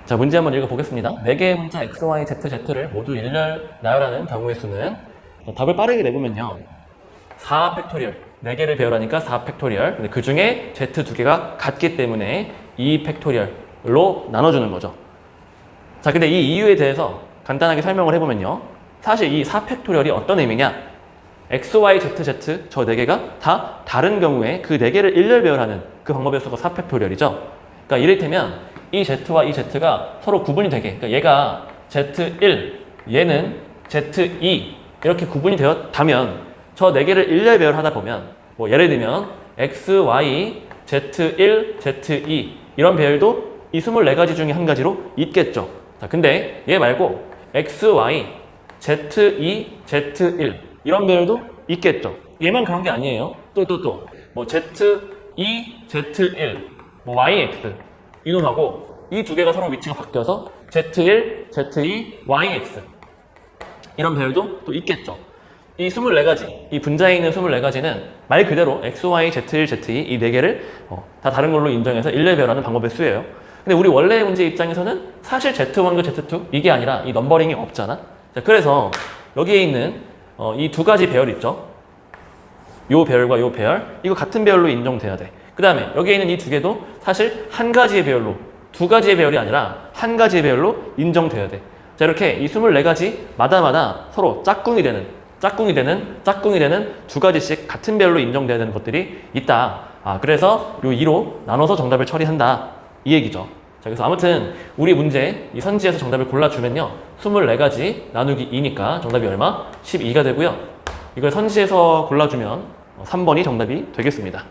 자, 문제 한번 읽어보겠습니다. 4개의 문자 x, y, z, z를 모두 일렬 나열하는 경우의 수는 답을 빠르게 내보면요. 4 팩토리얼. 4개를 배열하니까 4 팩토리얼. 근데 그 중에 z 2개가 같기 때문에 2 팩토리얼로 나눠주는 거죠. 자, 근데 이 이유에 대해서 간단하게 설명을 해보면요. 사실 이 4 팩토리얼이 어떤 의미냐? x, y, z, z 저 4개가 다 다른 경우에 그 4개를 일렬 배열하는 그 방법의 수가 4 팩토리얼이죠. 그러니까 이를테면 이 z와 이 z가 서로 구분이 되게, 그러니까 얘가 z1, 얘는 z2 이렇게 구분이 되었다면 저 4개를 일렬 배열하다 보면 뭐 예를 들면 x, y, z1, z2 이런 배열도 이 24가지 중에 한 가지로 있겠죠. 자, 근데 얘 말고 x, y, z2, z1 이런 배열도 있겠죠. 얘만 그런 게 아니에요. 뭐 z2, z1, 뭐 yx 이놈하고 이 두 개가 서로 위치가 바뀌어서 z1, z2, yx 이런 배열도 또 있겠죠. 이 24가지, 이 분자에 있는 24가지는 말 그대로 x, y, z1, z2 이 4개를 다 다른 걸로 인정해서 일렬 배열하는 방법의 수예요. 근데 우리 원래 문제 입장에서는 사실 z1과 z2 이게 아니라 이 넘버링이 없잖아. 자, 그래서 여기에 있는 이 두 가지 배열 있죠. 요 배열과 요 배열 이거 같은 배열로 인정돼야 돼. 그 다음에 여기에 있는 이 두 개도 사실 한 가지의 배열로, 두 가지의 배열이 아니라 한 가지의 배열로 인정돼야 돼. 자, 이렇게 이 24가지 마다마다 서로 짝꿍이 되는 두 가지씩 같은 배열로 인정돼야 되는 것들이 있다. 그래서 요 2로 나눠서 정답을 처리한다. 이 얘기죠. 자, 그래서 아무튼 우리 문제 이 선지에서 정답을 골라주면요. 24가지 나누기 2니까 정답이 얼마? 12가 되고요. 이걸 선지에서 골라주면 3번이 정답이 되겠습니다.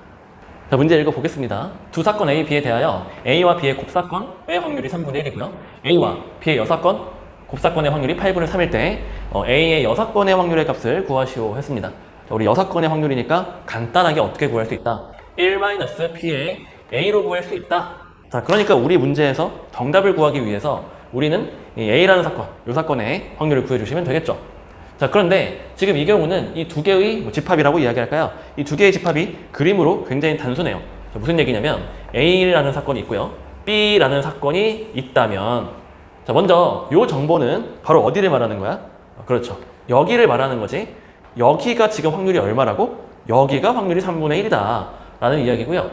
자, 문제 읽어보겠습니다. 두 사건 A, B에 대하여 A와 B의 곱사건의 확률이 3분의 1이고요. A와 B의 여사건, 곱사건의 확률이 8분의 3일 때 A의 여사건의 확률의 값을 구하시오 했습니다. 자, 우리 여사건의 확률이니까 간단하게 어떻게 구할 수 있다? 1-P의 A로 구할 수 있다. 자, 그러니까 우리 문제에서 정답을 구하기 위해서 우리는 이 A라는 사건, 이 사건의 확률을 구해주시면 되겠죠. 자, 그런데 지금 이 경우는 이 두 개의 집합이라고 이야기할까요? 이 두 개의 집합이 그림으로 굉장히 단순해요. 자, 무슨 얘기냐면 A라는 사건이 있고요. B라는 사건이 있다면 자, 먼저 이 정보는 바로 어디를 말하는 거야? 그렇죠. 여기를 말하는 거지. 여기가 지금 확률이 얼마라고? 여기가 확률이 3분의 1이다 라는 이야기고요.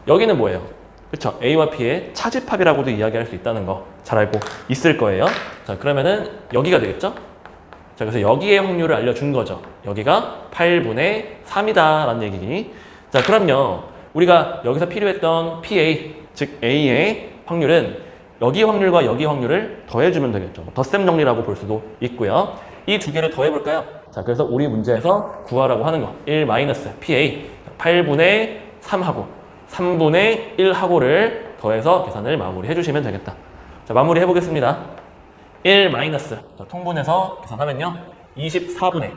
여기는 뭐예요? 그렇죠. A와 B의 차집합이라고도 이야기할 수 있다는 거 잘 알고 있을 거예요. 자, 그러면은 여기가 되겠죠? 자, 그래서 여기의 확률을 알려준 거죠. 여기가 8분의 3이다 라는 얘기니. 자, 그럼요. 우리가 여기서 필요했던 PA, 즉 A의 확률은 여기 확률과 여기 확률을 더해주면 되겠죠. 덧셈 정리라고 볼 수도 있고요. 이 두 개를 더해볼까요? 자, 그래서 우리 문제에서 구하라고 하는 거 1-PA 8분의 3하고 3분의 1하고를 더해서 계산을 마무리해 주시면 되겠다. 자, 마무리 해보겠습니다. 1 마이너스 통분해서 계산하면요 24분의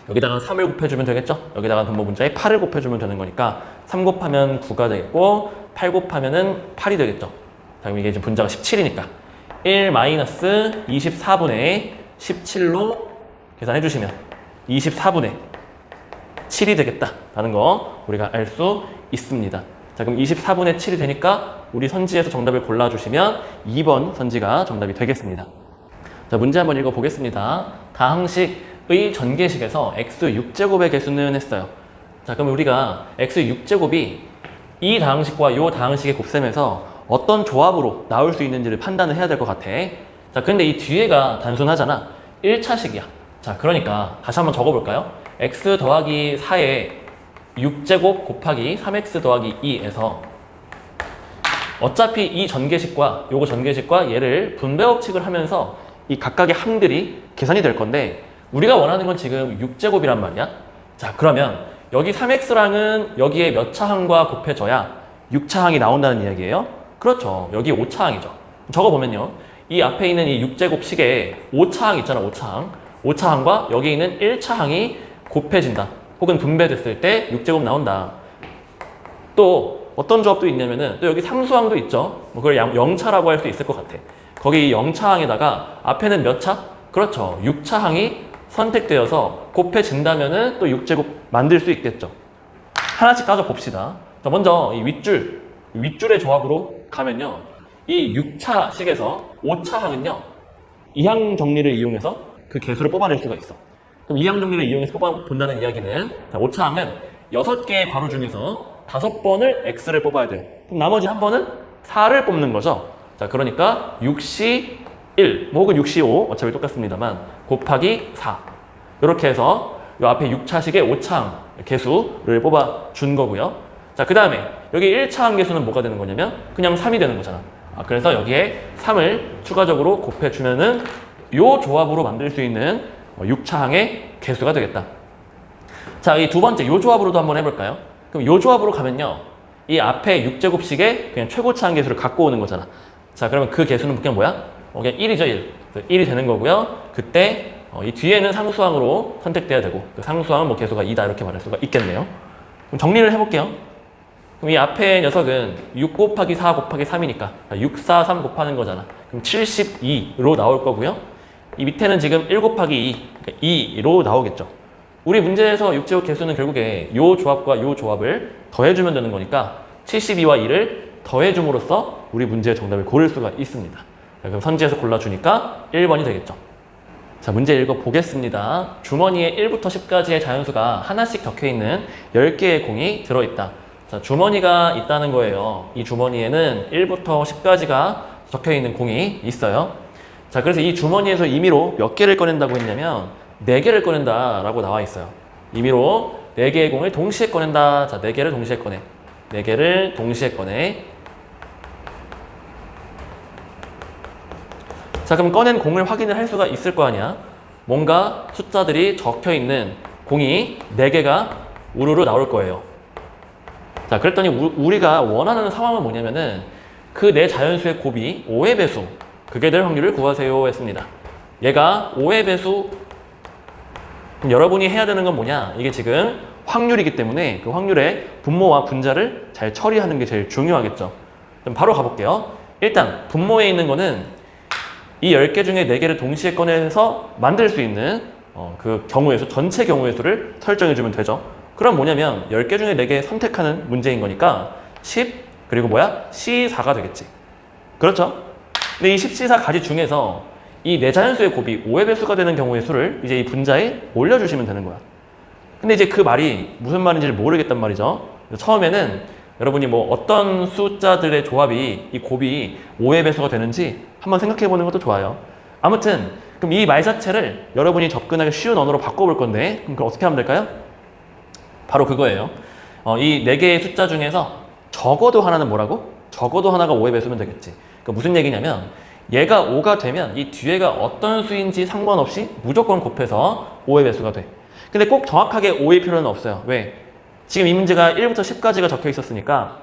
여기다가 3을 곱해주면 되겠죠. 여기다가 분모 문자에 8을 곱해주면 되는 거니까 3 곱하면 9가 되겠고 8 곱하면은 8이 되겠죠. 자, 그럼 이게 지금 분자가 17이니까 1 마이너스 24분의 17로 계산해 주시면 24분의 7이 되겠다라는 거 우리가 알 수 있습니다. 자, 그럼 24분의 7이 되니까 우리 선지에서 정답을 골라주시면 2번 선지가 정답이 되겠습니다. 자, 문제 한번 읽어보겠습니다. 다항식의 전개식에서 x6제곱의 개수는 했어요. 자, 그럼 우리가 x6제곱이 이 다항식과 이 다항식의 곱셈에서 어떤 조합으로 나올 수 있는지를 판단을 해야 될 것 같아. 자, 근데 이 뒤에가 단순하잖아. 1차식이야. 자, 그러니까 다시 한번 적어볼까요? x 더하기 4에 6제곱 곱하기 3x 더하기 2에서 어차피 이 전개식과 요거 전개식과 얘를 분배법칙을 하면서 이 각각의 항들이 계산이 될 건데 우리가 원하는 건 지금 6제곱이란 말이야. 자, 그러면 여기 3x랑은 여기에 몇 차항과 곱해져야 6차항이 나온다는 이야기예요? 그렇죠. 여기 5차항이죠. 적어보면요. 이 앞에 있는 이 6제곱 식에 5차항 있잖아. 5차항. 5차항과 여기 있는 1차항이 곱해진다. 혹은 분배됐을 때 6제곱 나온다. 또 어떤 조합도 있냐면은 또 여기 상수항도 있죠. 뭐 그걸 0차라고 할 수 있을 것 같아. 거기 0차항에다가 앞에는 몇 차? 그렇죠. 6차항이 선택되어서 곱해진다면은 또 6제곱 만들 수 있겠죠. 하나씩 따져 봅시다. 자, 먼저 이 윗줄의 조합으로 가면요. 이 6차식에서 5차항은요, 이항 정리를 이용해서 그 개수를 뽑아낼 수가 있어. 그럼 이항 정리를 이용해서 뽑아본다는 이야기는, 자, 5차항은 6개의 괄호 중에서 5번을 x를 뽑아야 돼요. 그럼 나머지 한 번은 4를 뽑는 거죠. 자, 그러니까 6시 1, 뭐 혹은 6시 5, 어차피 똑같습니다만, 곱하기 4. 이렇게 해서 이 앞에 6차식의 5차항 개수를 뽑아준 거고요. 자, 그 다음에 여기 1차항 개수는 뭐가 되는 거냐면 그냥 3이 되는 거잖아. 그래서 여기에 3을 추가적으로 곱해주면은 요 조합으로 만들 수 있는 6차항의 개수가 되겠다. 자, 이 두 번째 요 조합으로도 한번 해볼까요? 그럼 요 조합으로 가면요, 이 앞에 6제곱식의 그냥 최고차항 개수를 갖고 오는 거잖아. 자, 그러면 그 개수는 그냥 뭐야? 그냥 1이죠, 1. 1이 되는 거고요. 그때 이 뒤에는 상수항으로 선택돼야 되고, 그 상수항은 뭐 개수가 2다 이렇게 말할 수가 있겠네요. 그럼 정리를 해볼게요. 그럼 이 앞에 녀석은 6 곱하기 4 곱하기 3이니까 6, 4, 3 곱하는 거잖아. 그럼 72로 나올 거고요. 이 밑에는 지금 1 곱하기 2, 그러니까 2로 나오겠죠. 우리 문제에서 6제곱 개수는 결국에 요 조합과 요 조합을 더해주면 되는 거니까 72와 2를 더해줌으로써 우리 문제의 정답을 고를 수가 있습니다. 자, 그럼 선지에서 골라주니까 1번이 되겠죠. 자, 문제 읽어보겠습니다. 주머니에 1부터 10까지의 자연수가 하나씩 적혀있는 10개의 공이 들어있다. 자, 주머니가 있다는 거예요. 이 주머니에는 1부터 10까지가 적혀있는 공이 있어요. 자, 그래서 이 주머니에서 임의로 몇 개를 꺼낸다고 했냐면 4개를 꺼낸다 라고 나와 있어요. 임의로 4개의 공을 동시에 꺼낸다. 자, 4개를 동시에 꺼내. 4개를 동시에 꺼내. 자, 그럼 꺼낸 공을 확인을 할 수가 있을 거 아니야. 뭔가 숫자들이 적혀있는 공이 4개가 우르르 나올 거예요. 자, 그랬더니 우리가 원하는 상황은 뭐냐면은 그 네 자연수의 곱이 5의 배수, 그게 될 확률을 구하세요 했습니다. 얘가 5의 배수, 그럼 여러분이 해야 되는 건 뭐냐? 이게 지금 확률이기 때문에 그 확률의 분모와 분자를 잘 처리하는 게 제일 중요하겠죠. 그럼 바로 가볼게요. 일단 분모에 있는 거는 이 10개 중에 4개를 동시에 꺼내서 만들 수 있는 그 경우의 수, 전체 경우의 수를 설정해주면 되죠. 그럼 뭐냐면 10개 중에 4개 선택하는 문제인 거니까 10, 그리고 뭐야? C4가 되겠지. 그렇죠? 근데 이 10C4 가지 중에서 이 네 자연수의 곱이 5의 배수가 되는 경우의 수를 이제 이 분자에 올려주시면 되는 거야. 근데 이제 그 말이 무슨 말인지를 모르겠단 말이죠. 처음에는 여러분이 뭐 어떤 숫자들의 조합이 이 곱이 5의 배수가 되는지 한번 생각해 보는 것도 좋아요. 아무튼 그럼 이 말 자체를 여러분이 접근하기 쉬운 언어로 바꿔볼 건데, 그럼 그걸 어떻게 하면 될까요? 바로 그거예요. 이 4개의 숫자 중에서 적어도 하나는 뭐라고? 적어도 하나가 5의 배수면 되겠지. 그러니까 무슨 얘기냐면 얘가 5가 되면 이 뒤에가 어떤 수인지 상관없이 무조건 곱해서 5의 배수가 돼. 근데 꼭 정확하게 5일 필요는 없어요. 왜? 지금 이 문제가 1부터 10까지가 적혀 있었으니까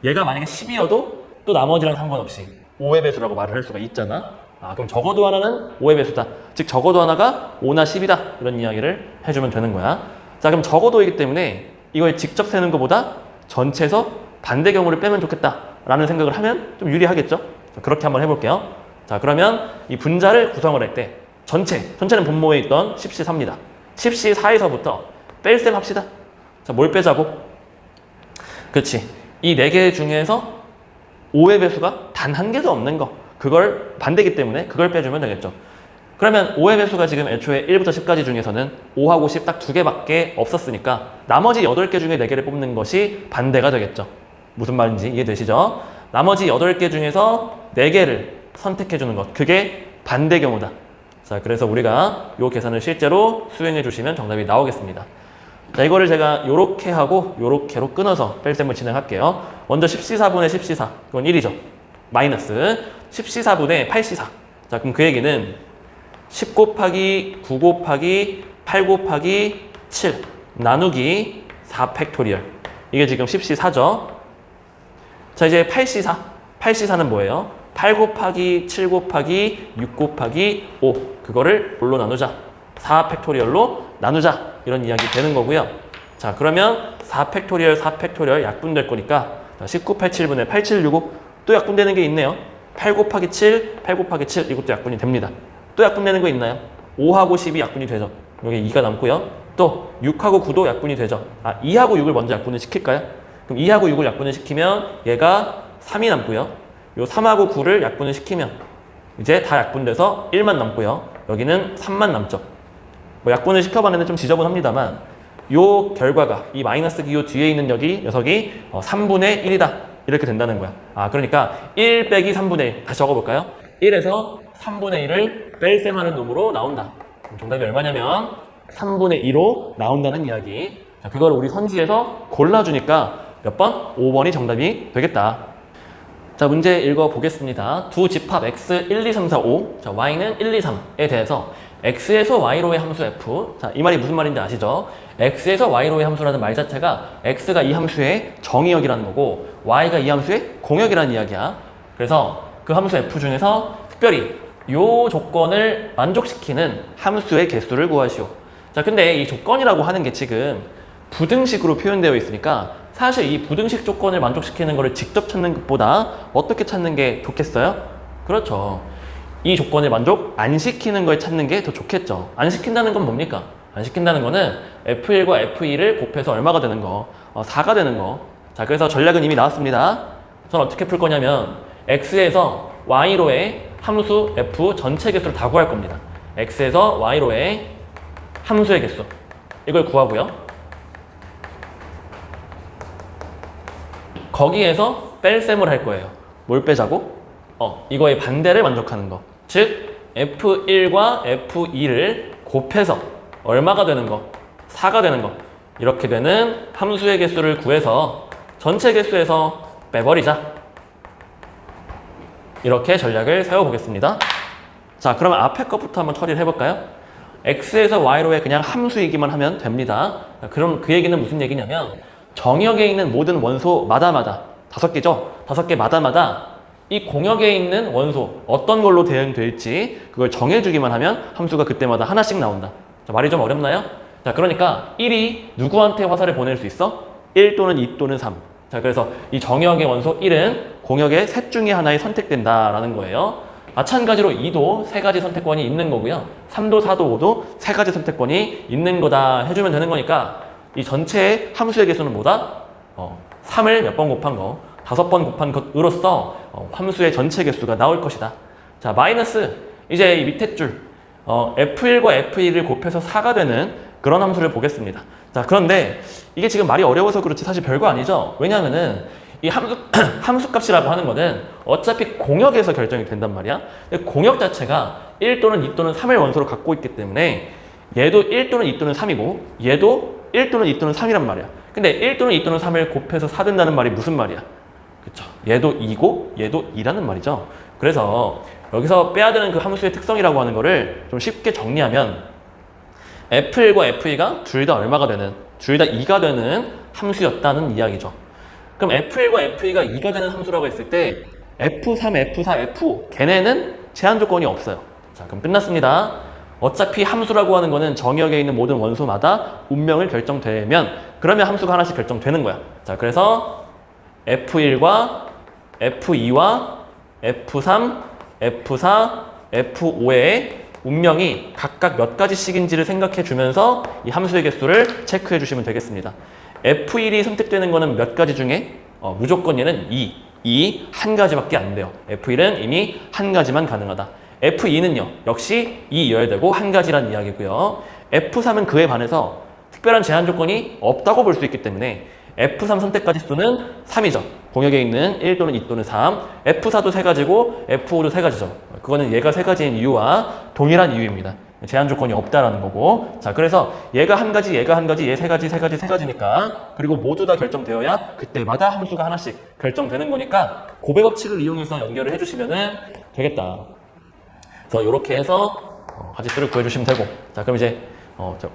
얘가 만약에 10이어도 또 나머지랑 상관없이 5의 배수라고 말을 할 수가 있잖아. 그럼 적어도 하나는 5의 배수다. 즉 적어도 하나가 5나 10이다. 이런 이야기를 해주면 되는 거야. 자, 그럼 적어도이기 때문에 이걸 직접 세는 것보다 전체에서 반대 경우를 빼면 좋겠다 라는 생각을 하면 좀 유리하겠죠. 자, 그렇게 한번 해볼게요. 자, 그러면 이 분자를 구성을 할 때 전체는 분모에 있던 10C4입니다. 10C4에서부터 뺄셈 합시다. 자, 뭘 빼자고? 그렇지. 이 4개 중에서 5의 배수가 단 한 개도 없는 거, 그걸 반대기 때문에 그걸 빼주면 되겠죠. 그러면 5의 배수가 지금 애초에 1부터 10까지 중에서는 5하고 10 딱 2개밖에 없었으니까 나머지 8개 중에 4개를 뽑는 것이 반대가 되겠죠. 무슨 말인지 이해되시죠? 나머지 8개 중에서 4개를 선택해주는 것, 그게 반대 경우다. 자, 그래서 우리가 이 계산을 실제로 수행해 주시면 정답이 나오겠습니다. 자, 이거를 제가 요렇게 하고 요렇게로 끊어서 뺄셈을 진행할게요. 먼저 10C4분의 10C4, 그건 1이죠. 마이너스 10C4분의 8C4. 자, 그럼 그 얘기는 10 곱하기 9 곱하기 8 곱하기 7 나누기 4 팩토리얼. 이게 지금 10C4죠. 자, 이제 8C4. 8C4는 뭐예요? 8 곱하기 7 곱하기 6 곱하기 5. 그거를 뭘로 나누자? 4 팩토리얼로 나누자. 이런 이야기 되는 거고요. 자, 그러면 4 팩토리얼 4 팩토리얼 약분될 거니까 1987분의 8765 또 약분되는 게 있네요. 8 곱하기 7, 8 곱하기 7 이것도 약분이 됩니다. 또 약분되는 거 있나요? 5하고 10이 약분이 되죠. 여기 2가 남고요. 또 6하고 9도 약분이 되죠. 2하고 6을 먼저 약분을 시킬까요? 그럼 2하고 6을 약분을 시키면 얘가 3이 남고요. 요 3하고 9를 약분을 시키면 이제 다 약분돼서 1만 남고요. 여기는 3만 남죠. 뭐 약분을 시켜봤는데 좀 지저분합니다만 요 결과가 이 마이너스 기호 뒤에 있는 녀석이 3분의 1이다. 이렇게 된다는 거야. 그러니까 1 빼기 3분의 1 다시 적어볼까요? 1에서 3분의 1을 뺄셈하는 놈으로 나온다. 그럼 정답이 얼마냐면 3분의 2로 나온다는 이야기. 자, 그걸 우리 선지에서 골라주니까 몇 번? 5번이 정답이 되겠다. 자, 문제 읽어보겠습니다. 두 집합 x 1, 2, 3, 4, 5. 자, y는 1, 2, 3에 대해서 x에서 y로의 함수 f. 자, 이 말이 무슨 말인지 아시죠? x에서 y로의 함수라는 말 자체가 x가 이 함수의 정의역이라는 거고 y가 이 함수의 공역이라는 이야기야. 그래서 그 함수 f 중에서 특별히 이 조건을 만족시키는 함수의 개수를 구하시오. 자, 근데 이 조건이라고 하는 게 지금 부등식으로 표현되어 있으니까 사실 이 부등식 조건을 만족시키는 것을 직접 찾는 것보다 어떻게 찾는 게 좋겠어요? 그렇죠. 이 조건을 만족 안 시키는 걸 찾는 게 더 좋겠죠. 안 시킨다는 건 뭡니까? 안 시킨다는 거는 F1과 F2를 곱해서 얼마가 되는 거? 4가 되는 거. 자, 그래서 전략은 이미 나왔습니다. 전 어떻게 풀 거냐면 X에서 Y로의 함수 F 전체 개수를 다 구할 겁니다. X에서 Y로의 함수의 개수. 이걸 구하고요. 거기에서 뺄셈을 할 거예요. 뭘 빼자고? 이거의 반대를 만족하는 거. 즉, F1과 F2를 곱해서 얼마가 되는 거? 4가 되는 거. 이렇게 되는 함수의 개수를 구해서 전체 개수에서 빼버리자. 이렇게 전략을 세워보겠습니다. 자, 그러면 앞에 것부터 한번 처리를 해볼까요? X에서 Y로의 그냥 함수이기만 하면 됩니다. 그럼 그 얘기는 무슨 얘기냐면 정역에 있는 모든 원소마다마다 5개죠? 5개마다마다 이 공역에 있는 원소 어떤 걸로 대응될지 그걸 정해주기만 하면 함수가 그때마다 하나씩 나온다. 자, 말이 좀 어렵나요? 자, 그러니까 1이 누구한테 화살을 보낼 수 있어? 1 또는 2 또는 3. 자, 그래서 이 정역의 원소 1은 공역의 셋 중에 하나에 선택된다라는 거예요. 마찬가지로 2도 3가지 선택권이 있는 거고요. 3도, 4도, 5도 3가지 선택권이 있는 거다 해주면 되는 거니까 이 전체의 함수의 개수는 뭐다? 3을 몇 번 곱한 거, 5번 곱한 것으로써 함수의 전체 개수가 나올 것이다. 자, 마이너스 이제 이 밑에 줄 F1과 F2를 곱해서 4가 되는 그런 함수를 보겠습니다. 자, 그런데 이게 지금 말이 어려워서 그렇지 사실 별거 아니죠? 왜냐하면은 이 함수 값이라고 하는 거는 어차피 공역에서 결정이 된단 말이야. 공역 자체가 1 또는 2 또는 3을 원소로 갖고 있기 때문에 얘도 1 또는 2 또는 3이고 얘도 1 또는 2 또는 3이란 말이야. 근데 1 또는 2 또는 3을 곱해서 4 된다는 말이 무슨 말이야? 그쵸? 얘도 2고 얘도 2라는 말이죠. 그래서 여기서 빼야 되는 그 함수의 특성이라고 하는 거를 좀 쉽게 정리하면 F1과 F2가 둘 다 얼마가 되는, 둘 다 2가 되는 함수였다는 이야기죠. 그럼 F1과 F2가 2가 되는 함수라고 했을 때 F3, F4, F5 걔네는 제한 조건이 없어요. 자, 그럼 끝났습니다. 어차피 함수라고 하는 거는 정역에 있는 모든 원소마다 운명을 결정되면 그러면 함수가 하나씩 결정되는 거야. 자, 그래서 F1과 F2와 F3, F4, F5의 운명이 각각 몇 가지씩인지를 생각해 주면서 이 함수의 개수를 체크해 주시면 되겠습니다. F1이 선택되는 거는 몇 가지 중에 무조건 얘는 2 한 가지밖에 안 돼요. F1은 이미 한 가지만 가능하다. F2는요 역시 2여야 되고 한 가지란 이야기고요. F3은 그에 반해서 특별한 제한 조건이 없다고 볼 수 있기 때문에 F3 선택 가지수는 3이죠. 공역에 있는 1 또는 2 또는 3. F4도 3가지고 F5도 3가지죠. 그거는 얘가 3가지인 이유와 동일한 이유입니다. 제한 조건이 없다라는 거고. 자, 그래서 얘가 한 가지, 얘가 한 가지, 얘 3가지, 3가지, 3가지니까 그리고 모두 다 결정되어야 그때마다 함수가 하나씩 결정되는 거니까 고배 법칙을 이용해서 연결을 해주시면 되겠다. 그래서 이렇게 해서 가지수를 구해주시면 되고. 자, 그럼 이제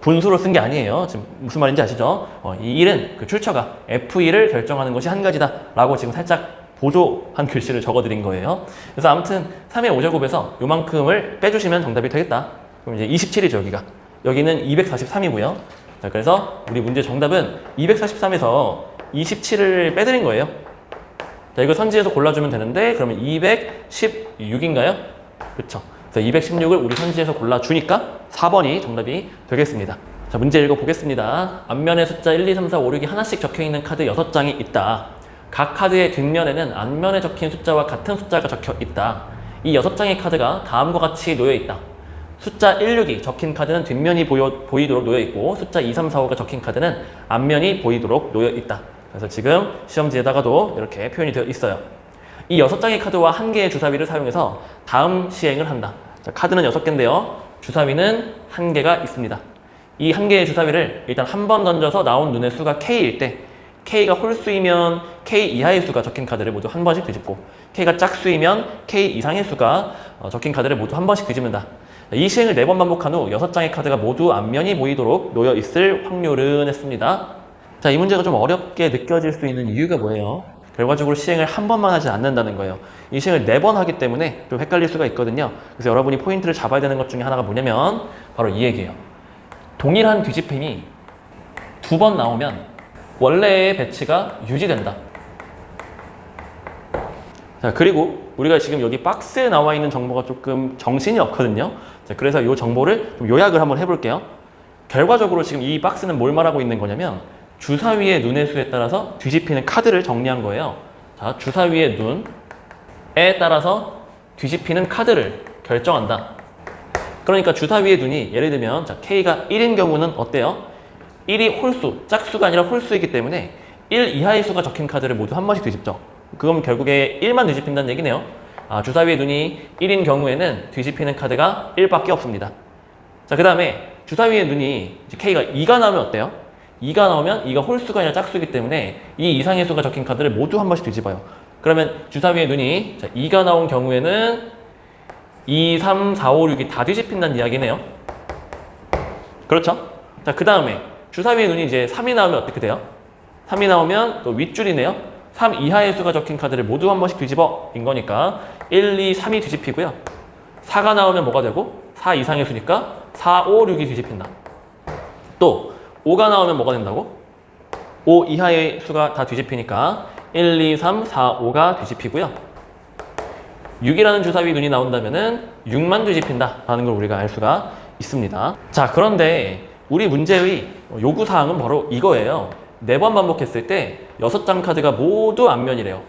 분수로 쓴 게 아니에요. 지금 무슨 말인지 아시죠? 이 1은 그 출처가 F2를 결정하는 것이 한 가지다 라고 지금 살짝 보조한 글씨를 적어드린 거예요. 그래서 아무튼 3의 5제곱에서 요만큼을 빼주시면 정답이 되겠다. 그럼 이제 27이죠, 여기가. 여기는 243이고요. 자, 그래서 우리 문제 정답은 243에서 27을 빼드린 거예요. 자, 이거 선지에서 골라주면 되는데 그러면 216인가요? 그쵸. 그래서 216을 우리 선지에서 골라주니까 4번이 정답이 되겠습니다. 자, 문제 읽어보겠습니다. 앞면에 숫자 1, 2, 3, 4, 5, 6이 하나씩 적혀있는 카드 6장이 있다. 각 카드의 뒷면에는 앞면에 적힌 숫자와 같은 숫자가 적혀 있다. 이 6장의 카드가 다음과 같이 놓여 있다. 숫자 162 적힌 카드는 뒷면이 보이도록 놓여 있고 숫자 2, 3, 4, 5가 적힌 카드는 앞면이 보이도록 놓여 있다. 그래서 지금 시험지에다가도 이렇게 표현이 되어 있어요. 이 6장의 카드와 1개의 주사위를 사용해서 다음 시행을 한다. 자, 카드는 6개인데요. 주사위는 1개가 있습니다. 이 1개의 주사위를 일단 한 번 던져서 나온 눈의 수가 K일 때 K가 홀수이면 K 이하의 수가 적힌 카드를 모두 한 번씩 뒤집고 K가 짝수이면 K 이상의 수가 적힌 카드를 모두 한 번씩 뒤집는다. 이 시행을 4번 반복한 후 6장의 카드가 모두 앞면이 보이도록 놓여 있을 확률은 했습니다. 자, 이 문제가 좀 어렵게 느껴질 수 있는 이유가 뭐예요? 결과적으로 시행을 한 번만 하지 않는다는 거예요. 이 시행을 4번 하기 때문에 좀 헷갈릴 수가 있거든요. 그래서 여러분이 포인트를 잡아야 되는 것 중에 하나가 뭐냐면 바로 이 얘기예요. 동일한 뒤집힘이 2번 나오면 원래의 배치가 유지된다. 자, 그리고 우리가 지금 여기 박스에 나와 있는 정보가 조금 정신이 없거든요. 자, 그래서 이 정보를 좀 요약을 한번 해볼게요. 결과적으로 지금 이 박스는 뭘 말하고 있는 거냐면 주사위의 눈의 수에 따라서 뒤집히는 카드를 정리한 거예요. 자, 주사위의 눈에 따라서 뒤집히는 카드를 결정한다. 그러니까 주사위의 눈이 예를 들면 자, K가 1인 경우는 어때요? 1이 홀수, 짝수가 아니라 홀수이기 때문에 1 이하의 수가 적힌 카드를 모두 한 번씩 뒤집죠. 그럼 결국에 1만 뒤집힌다는 얘기네요. 아, 주사위의 눈이 1인 경우에는 뒤집히는 카드가 1밖에 없습니다. 자, 그 다음에 주사위의 눈이 K가 2가 나오면 어때요? 2가 나오면 2가 홀수가 아니라 짝수이기 때문에 2 이상의 수가 적힌 카드를 모두 한 번씩 뒤집어요. 그러면 주사위의 눈이 자, 2가 나온 경우에는 2, 3, 4, 5, 6이 다 뒤집힌다는 이야기네요. 그렇죠? 자, 그 다음에 주사위의 눈이 이제 3이 나오면 어떻게 돼요? 3이 나오면 또 윗줄이네요. 3 이하의 수가 적힌 카드를 모두 한 번씩 뒤집어 인 거니까 1, 2, 3이 뒤집히고요. 4가 나오면 뭐가 되고? 4 이상의 수니까 4, 5, 6이 뒤집힌다. 또 5가 나오면 뭐가 된다고? 5 이하의 수가 다 뒤집히니까 1, 2, 3, 4, 5가 뒤집히고요. 6이라는 주사위 눈이 나온다면은 6만 뒤집힌다 라는 걸 우리가 알 수가 있습니다. 자, 그런데 우리 문제의 요구사항은 바로 이거예요. 4번 반복했을 때 6장 카드가 모두 앞면이래요.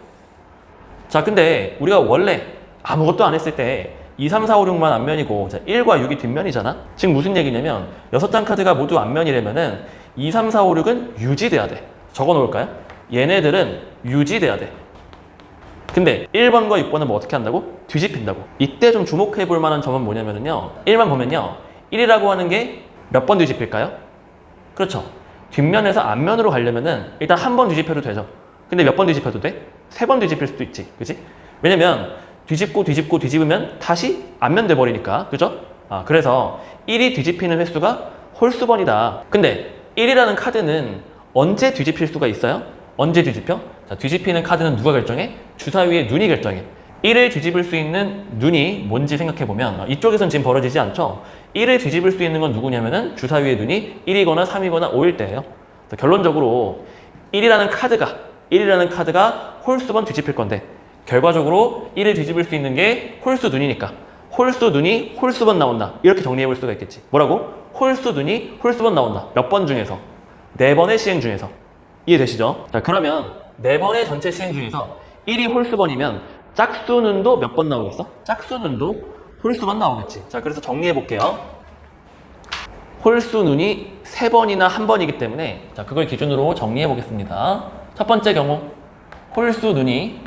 자, 근데 우리가 원래 아무것도 안 했을 때 2, 3, 4, 5, 6만 앞면이고 자, 1과 6이 뒷면이잖아. 지금 무슨 얘기냐면 6장 카드가 모두 앞면이라면은 2, 3, 4, 5, 6은 유지돼야 돼. 적어 놓을까요? 얘네들은 유지돼야 돼. 근데 1번과 6번은 뭐 어떻게 한다고? 뒤집힌다고. 이때 좀 주목해 볼 만한 점은 뭐냐면요. 1만 보면요. 1이라고 하는 게 몇 번 뒤집힐까요? 그렇죠. 뒷면에서 앞면으로 가려면은 일단 한 번 뒤집혀도 되죠. 근데 몇 번 뒤집혀도 돼? 3번 뒤집힐 수도 있지. 그치? 왜냐면 뒤집으면 다시 앞면 돼버리니까. 그죠? 아, 그래서 1이 뒤집히는 횟수가 홀수번이다. 근데 1이라는 카드는 언제 뒤집힐 수가 있어요? 언제 뒤집혀? 자, 뒤집히는 카드는 누가 결정해? 주사위의 눈이 결정해. 1을 뒤집을 수 있는 눈이 뭔지 생각해보면 이쪽에선 지금 벌어지지 않죠? 1을 뒤집을 수 있는 건 누구냐면은 주사위의 눈이 1이거나 3이거나 5일 때예요. 결론적으로 1이라는 카드가 홀수번 뒤집힐 건데 결과적으로 1을 뒤집을 수 있는 게 홀수 눈이니까 홀수 눈이 홀수번 나온다. 이렇게 정리해 볼 수가 있겠지. 뭐라고? 홀수 눈이 홀수번 나온다. 몇 번 중에서? 4번의 시행 중에서. 이해되시죠? 자, 그러면 4번의 전체 시행 중에서 1이 홀수번이면 짝수눈도 몇 번 나오겠어? 짝수눈도 홀수번 나오겠지. 자, 그래서 정리해 볼게요. 홀수눈이 3번이나 1번이기 때문에 자, 그걸 기준으로 정리해 보겠습니다. 첫 번째 경우 홀수눈이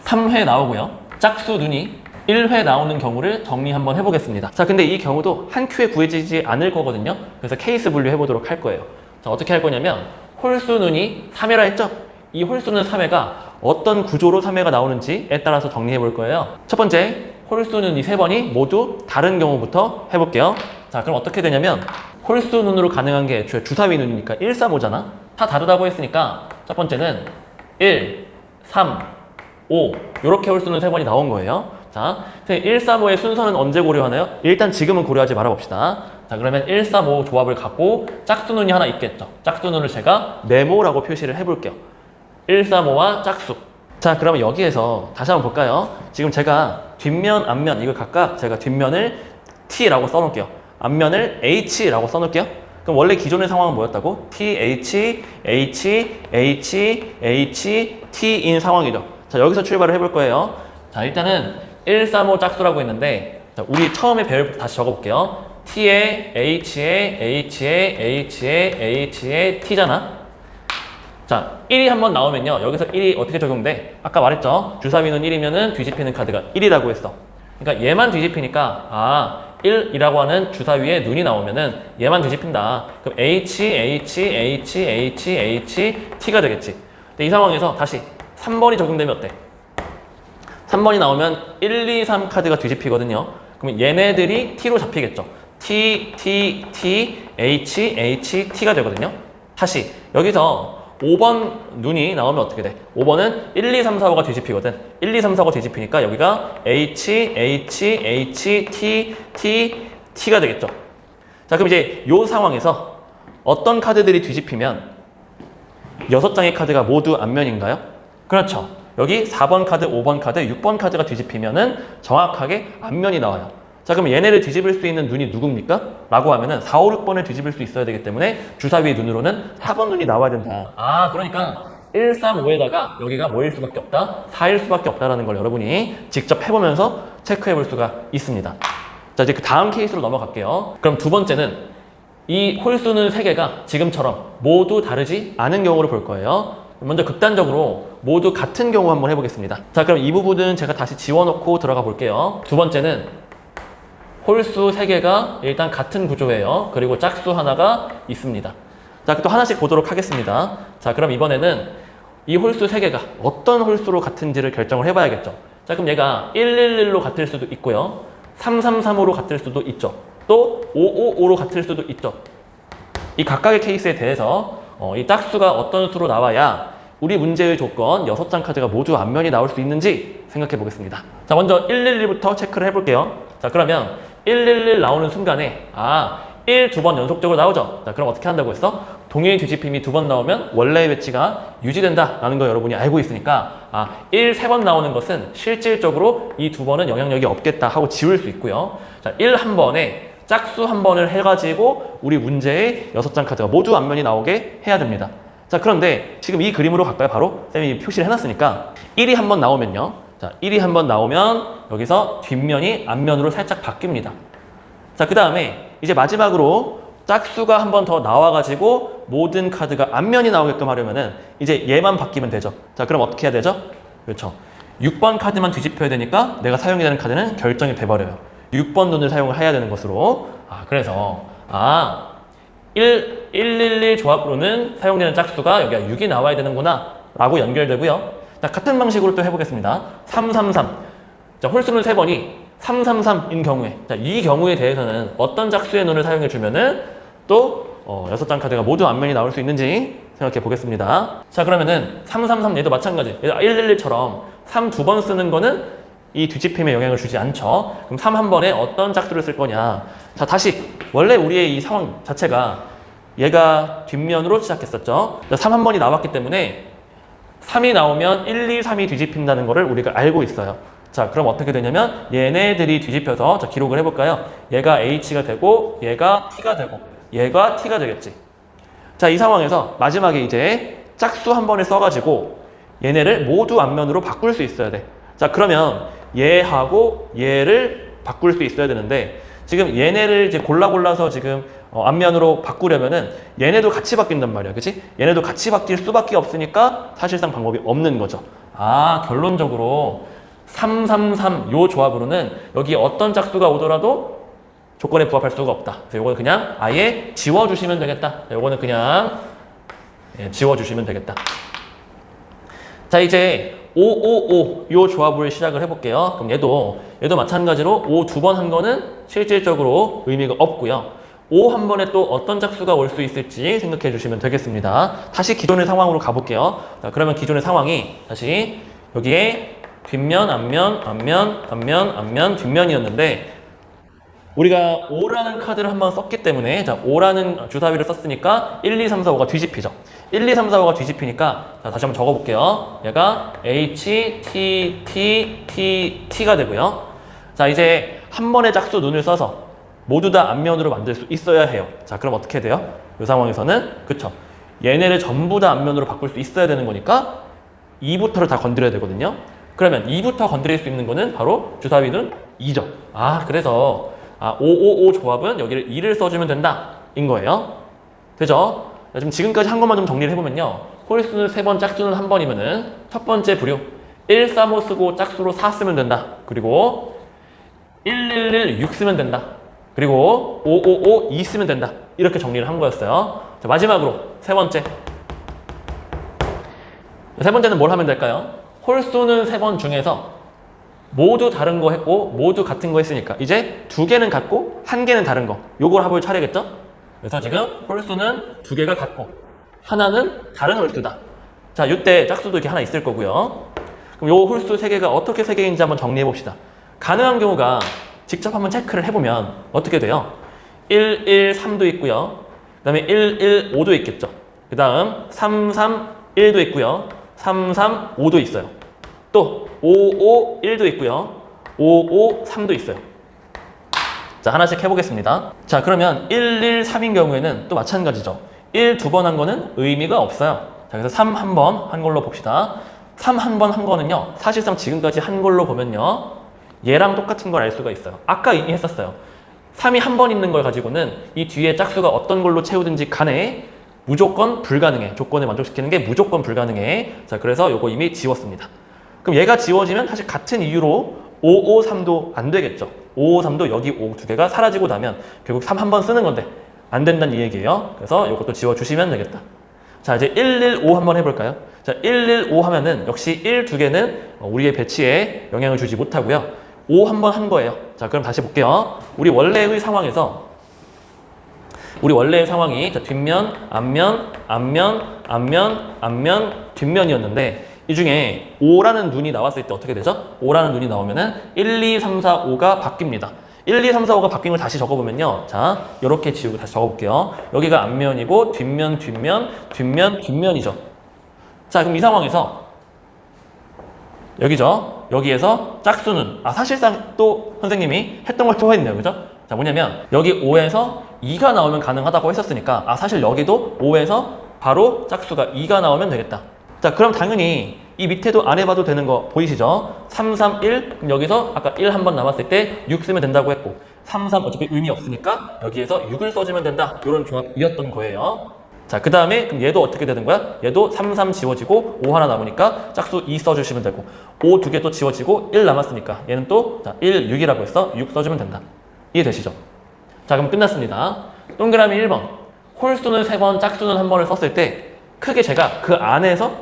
3회 나오고요. 짝수눈이 1회 나오는 경우를 정리 한번 해보겠습니다. 자, 근데 이 경우도 한 큐에 구해지지 않을 거거든요. 그래서 케이스 분류 해보도록 할 거예요. 자, 어떻게 할 거냐면 홀수눈이 3회라 했죠? 이 홀수는 3회가 어떤 구조로 3회가 나오는지에 따라서 정리해 볼 거예요. 첫 번째, 홀수는 이 3번이 모두 다른 경우부터 해볼게요. 자, 그럼 어떻게 되냐면 홀수 눈으로 가능한 게 애초에 주사위 눈이니까 1, 3, 5잖아. 다 다르다고 했으니까 첫 번째는 1, 3, 5 이렇게 홀수는 3번이 나온 거예요. 자, 1, 3, 5의 순서는 언제 고려하나요? 일단 지금은 고려하지 말아봅시다. 자, 그러면 1, 3, 5 조합을 갖고 짝수눈이 하나 있겠죠. 짝수눈을 제가 네모라고 표시를 해볼게요. 1, 3, 5와 짝수. 자, 그러면 여기에서 다시 한번 볼까요? 지금 제가 뒷면, 앞면 이거 각각 제가 뒷면을 T라고 써놓을게요. 앞면을 H라고 써놓을게요. 그럼 원래 기존의 상황은 뭐였다고? T, H, H, H, H, T인 상황이죠. 자, 여기서 출발을 해볼 거예요. 자, 일단은 1, 3, 5 짝수라고 했는데, 자, 우리 처음에 배울 부터 다시 적어볼게요. T에 H에 H에 H에 H에 T잖아. 자, 1이 한번 나오면요. 여기서 1이 어떻게 적용돼? 아까 말했죠. 주사위는 1이면은 뒤집히는 카드가 1이라고 했어. 그러니까 얘만 뒤집히니까 1이라고 하는 주사위에 눈이 나오면은 얘만 뒤집힌다. 그럼 H, H, H, H, H, T가 되겠지. 근데 이 상황에서 다시 3번이 적용되면 어때? 3번이 나오면 1, 2, 3 카드가 뒤집히거든요. 그러면 얘네들이 T로 잡히겠죠. T, T, T, H, H, T가 되거든요. 다시 여기서 5번 눈이 나오면 어떻게 돼? 5번은 1, 2, 3, 4, 5가 뒤집히거든. 1, 2, 3, 4, 5가 뒤집히니까 여기가 H, H, H, T, T, T가 되겠죠. 자, 그럼 이제 이 상황에서 어떤 카드들이 뒤집히면 6장의 카드가 모두 앞면인가요? 그렇죠. 여기 4번 카드, 5번 카드, 6번 카드가 뒤집히면은 정확하게 앞면이 나와요. 자, 그럼 얘네를 뒤집을 수 있는 눈이 누굽니까? 라고 하면은 4, 5, 6번을 뒤집을 수 있어야 되기 때문에 주사위 눈으로는 4번 눈이 나와야 된다. 그러니까 1, 3, 5에다가 여기가 뭐일 수밖에 없다? 4일 수밖에 없다라는 걸 여러분이 직접 해보면서 체크해 볼 수가 있습니다. 자, 이제 그 다음 케이스로 넘어갈게요. 그럼 두 번째는 이 홀수는 3개가 지금처럼 모두 다르지 않은 경우를 볼 거예요. 먼저 극단적으로 모두 같은 경우 한번 해보겠습니다. 자, 그럼 이 부분은 제가 다시 지워놓고 들어가 볼게요. 두 번째는 홀수 3개가 일단 같은 구조예요. 그리고 짝수 하나가 있습니다. 자, 또 하나씩 보도록 하겠습니다. 자, 그럼 이번에는 이 홀수 3개가 어떤 홀수로 같은지를 결정을 해봐야겠죠. 자, 그럼 얘가 111로 같을 수도 있고요. 333으로 같을 수도 있죠. 또 555로 같을 수도 있죠. 이 각각의 케이스에 대해서 이 짝수가 어떤 수로 나와야 우리 문제의 조건 6장 카드가 모두 앞면이 나올 수 있는지 생각해 보겠습니다. 자, 먼저 111부터 체크를 해볼게요. 자, 그러면 111 나오는 순간에 1 두 번 연속적으로 나오죠. 자, 그럼 어떻게 한다고 했어? 동일 뒤집힘이 2번 나오면 원래의 배치가 유지된다라는 거 여러분이 알고 있으니까 1 3번 나오는 것은 실질적으로 이 2번은 영향력이 없겠다 하고 지울 수 있고요. 자, 1 한 번에 짝수 한 번을 해가지고 우리 문제의 6장 카드가 모두 앞면이 나오게 해야 됩니다. 자, 그런데 지금 이 그림으로 갈까요? 바로 쌤이 표시를 해놨으니까 1이 한 번 나오면요. 자, 1이 한 번 나오면 여기서 뒷면이 앞면으로 살짝 바뀝니다. 자, 그 다음에 이제 마지막으로 짝수가 한 번 더 나와가지고 모든 카드가 앞면이 나오게끔 하려면은 이제 얘만 바뀌면 되죠. 자, 그럼 어떻게 해야 되죠? 그렇죠. 6번 카드만 뒤집혀야 되니까 내가 사용해야 되는 카드는 결정이 돼버려요. 6번 눈을 사용을 해야 되는 것으로. 그래서 111 조합으로는 사용되는 짝수가 여기가 6이 나와야 되는구나 라고 연결되고요. 자, 같은 방식으로 또 해보겠습니다. 333. 자, 홀수는 3번이 333인 경우에, 자, 이 경우에 대해서는 어떤 짝수의 눈을 사용해 주면은 또 6장 카드가 모두 앞면이 나올 수 있는지 생각해 보겠습니다. 자, 그러면은 333 얘도 마찬가지. 111처럼 3 두 번 쓰는 거는 이 뒤집힘에 영향을 주지 않죠. 그럼 3 한 번에 어떤 짝수를 쓸 거냐. 자, 다시 원래 우리의 이 상황 자체가 얘가 뒷면으로 시작했었죠. 3 한 번이 나왔기 때문에 3이 나오면 1, 2, 3이 뒤집힌다는 거를 우리가 알고 있어요. 자, 그럼 어떻게 되냐면 얘네들이 뒤집혀서 자, 기록을 해볼까요? 얘가 H가 되고 얘가 T가 되고 얘가 T가 되겠지. 자, 이 상황에서 마지막에 이제 짝수 한 번을 써가지고 얘네를 모두 앞면으로 바꿀 수 있어야 돼. 자, 그러면 얘하고 얘를 바꿀 수 있어야 되는데 지금 얘네를 이제 골라서 지금 앞면으로 바꾸려면은 얘네도 같이 바뀐단 말이야. 그치? 얘네도 같이 바뀔 수밖에 없으니까 사실상 방법이 없는 거죠. 결론적으로 333 요 조합으로는 여기 어떤 짝수가 오더라도 조건에 부합할 수가 없다. 그래서 요거는 그냥 아예 지워주시면 되겠다. 요거는 그냥 지워주시면 되겠다. 자, 이제 555 요 조합을 시작을 해볼게요. 그럼 얘도 마찬가지로 5 두 번 한 거는 실질적으로 의미가 없고요. 5 한 번에 또 어떤 짝수가 올 수 있을지 생각해 주시면 되겠습니다. 다시 기존의 상황으로 가볼게요. 자, 그러면 기존의 상황이 다시 여기에 뒷면, 앞면, 뒷면이었는데 우리가 5라는 카드를 한번 썼기 때문에 자, 5라는 주사위를 썼으니까 1, 2, 3, 4, 5가 뒤집히죠. 1, 2, 3, 4, 5가 뒤집히니까 자, 다시 한번 적어볼게요. 얘가 H, T, T, T, T가 되고요. 자, 이제 한 번의 짝수 눈을 써서 모두 다 앞면으로 만들 수 있어야 해요. 자, 그럼 어떻게 돼요? 이 상황에서는 그쵸? 얘네를 전부 다 앞면으로 바꿀 수 있어야 되는 거니까 2부터를 다 건드려야 되거든요. 그러면 2부터 건드릴 수 있는 거는 바로 주사위는 2죠. 아, 그래서 555 조합은 여기를 2를 써주면 된다 인 거예요. 되죠? 자, 지금까지 한 것만 좀 정리를 해보면요. 홀수는 3번, 짝수는 1번이면은 첫 번째 부류 1, 3, 5 쓰고 짝수로 4 쓰면 된다. 그리고 111 6 쓰면 된다. 그리고 555 2 쓰면 된다. 이렇게 정리를 한 거였어요. 자, 마지막으로 세 번째. 세 번째는 뭘 하면 될까요? 홀수는 3번 중에서 모두 다른 거 했고 모두 같은 거 했으니까 이제 2개는 같고 1개는 다른 거. 요걸 해볼 차례겠죠? 그래서 지금 홀수는 2개가 같고 하나는 다른 홀수다. 자, 이때 짝수도 이렇게 하나 있을 거고요. 그럼 요 홀수 3개가 어떻게 3개인지 한번 정리해 봅시다. 가능한 경우가 직접 한번 체크를 해보면 어떻게 돼요? 1, 1, 3도 있고요. 그 다음에 1, 1, 5도 있겠죠. 그 다음 3, 3, 1도 있고요. 3, 3, 5도 있어요. 또 5, 5, 1도 있고요. 5, 5, 3도 있어요. 자, 하나씩 해보겠습니다. 자, 그러면 1, 1, 3인 경우에는 또 마찬가지죠. 1 2번 한 거는 의미가 없어요. 자, 그래서 3 한 번 한 걸로 봅시다. 3 한 번 한 거는요, 사실상 지금까지 한 걸로 보면요, 얘랑 똑같은 걸 알 수가 있어요. 아까 이미 했었어요. 3이 한 번 있는 걸 가지고는 이 뒤에 짝수가 어떤 걸로 채우든지 간에 무조건 불가능해. 조건을 만족시키는 게 무조건 불가능해. 자, 그래서 요거 이미 지웠습니다. 그럼 얘가 지워지면 사실 같은 이유로 553도 안 되겠죠. 553도 여기 5 두 개가 사라지고 나면 결국 3 한 번 쓰는 건데 안 된다는 이 얘기예요. 그래서 이것도 지워주시면 되겠다. 자, 이제 115 한번 해볼까요? 자, 115 하면은 역시 1 두 개는 우리의 배치에 영향을 주지 못하고요. 5 한 번 한 거예요. 자, 그럼 다시 볼게요. 우리 원래의 상황이 자, 뒷면, 앞면, 뒷면이었는데 이 중에 5라는 눈이 나왔을 때 어떻게 되죠? 5라는 눈이 나오면은 1, 2, 3, 4, 5가 바뀝니다. 1, 2, 3, 4, 5가 바뀐 걸 다시 적어보면요. 자, 이렇게 지우고 다시 적어볼게요. 여기가 앞면이고 뒷면이죠. 자, 그럼 이 상황에서 여기죠. 여기에서 짝수는 사실상 또 선생님이 했던 걸 또 했네요. 그죠? 자, 뭐냐면 여기 5에서 2가 나오면 가능하다고 했었으니까 사실 여기도 5에서 바로 짝수가 2가 나오면 되겠다. 자, 그럼 당연히 이 밑에도 안 해봐도 되는 거 보이시죠? 3, 3, 1. 그럼 여기서 아까 1 한 번 남았을 때 6 쓰면 된다고 했고 3, 3 어차피 의미 없으니까 여기에서 6을 써주면 된다. 이런 조합이었던 거예요. 자, 그 다음에 그럼 얘도 어떻게 되는 거야? 얘도 3, 3 지워지고 5 하나 남으니까 짝수 2 써주시면 되고 5 두 개 또 지워지고 1 남았으니까 얘는 또 1, 6이라고 해서 6 써주면 된다. 이해되시죠? 자, 그럼 끝났습니다. 동그라미 1번. 홀수는 3번, 짝수는 1번을 썼을 때 크게 제가 그 안에서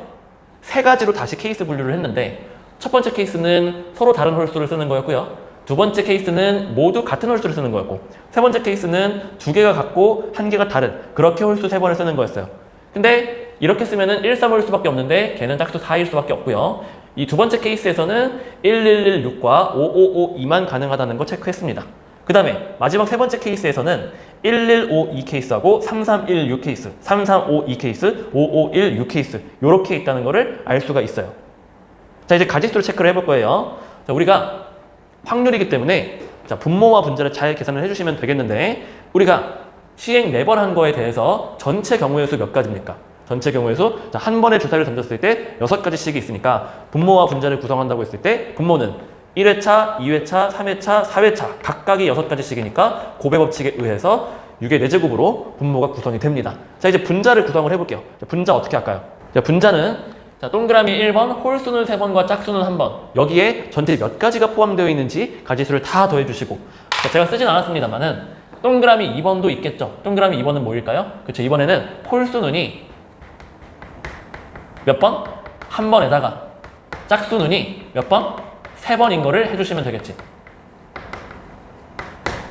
세 가지로 다시 케이스 분류를 했는데 첫 번째 케이스는 서로 다른 홀수를 쓰는 거였고요. 두 번째 케이스는 모두 같은 홀수를 쓰는 거였고 세 번째 케이스는 2개가 같고 1개가 다른 그렇게 홀수 3번을 쓰는 거였어요. 근데 이렇게 쓰면은 1, 3일 수밖에 없는데 걔는 짝수 4일 수밖에 없고요. 이 두 번째 케이스에서는 1116과 5552만 가능하다는 거 체크했습니다. 그 다음에 마지막 세 번째 케이스에서는 1152 케이스하고 3316 케이스, 3352 케이스, 5516 케이스 요렇게 있다는 거를 알 수가 있어요. 자, 이제 가짓수를 체크를 해볼 거예요. 자, 우리가 확률이기 때문에 자, 분모와 분자를 잘 계산을 해주시면 되겠는데 우리가 시행 4번 한 거에 대해서 전체 경우의 수 몇 가지입니까? 전체 경우의 수, 자, 한 번에 주사위를 던졌을 때 6가지씩이 있으니까 분모와 분자를 구성한다고 했을 때 분모는 1회차, 2회차, 3회차, 4회차 각각이 6가지씩이니까 고배 법칙에 의해서 6의 4제곱으로 분모가 구성이 됩니다. 자, 이제 분자를 구성을 해볼게요. 자, 분자 어떻게 할까요? 자, 분자는 자, 동그라미 1번 홀수는 3번과 짝수는 1번 여기에 전체 몇 가지가 포함되어 있는지 가지수를 다 더해주시고 자, 제가 쓰진 않았습니다만은 동그라미 2번도 있겠죠. 동그라미 2번은 뭐일까요? 그쵸, 이번에는 홀수는이 몇 번? 한 번에다가 짝수는이 몇 번? 3번인 거를 해주시면 되겠지.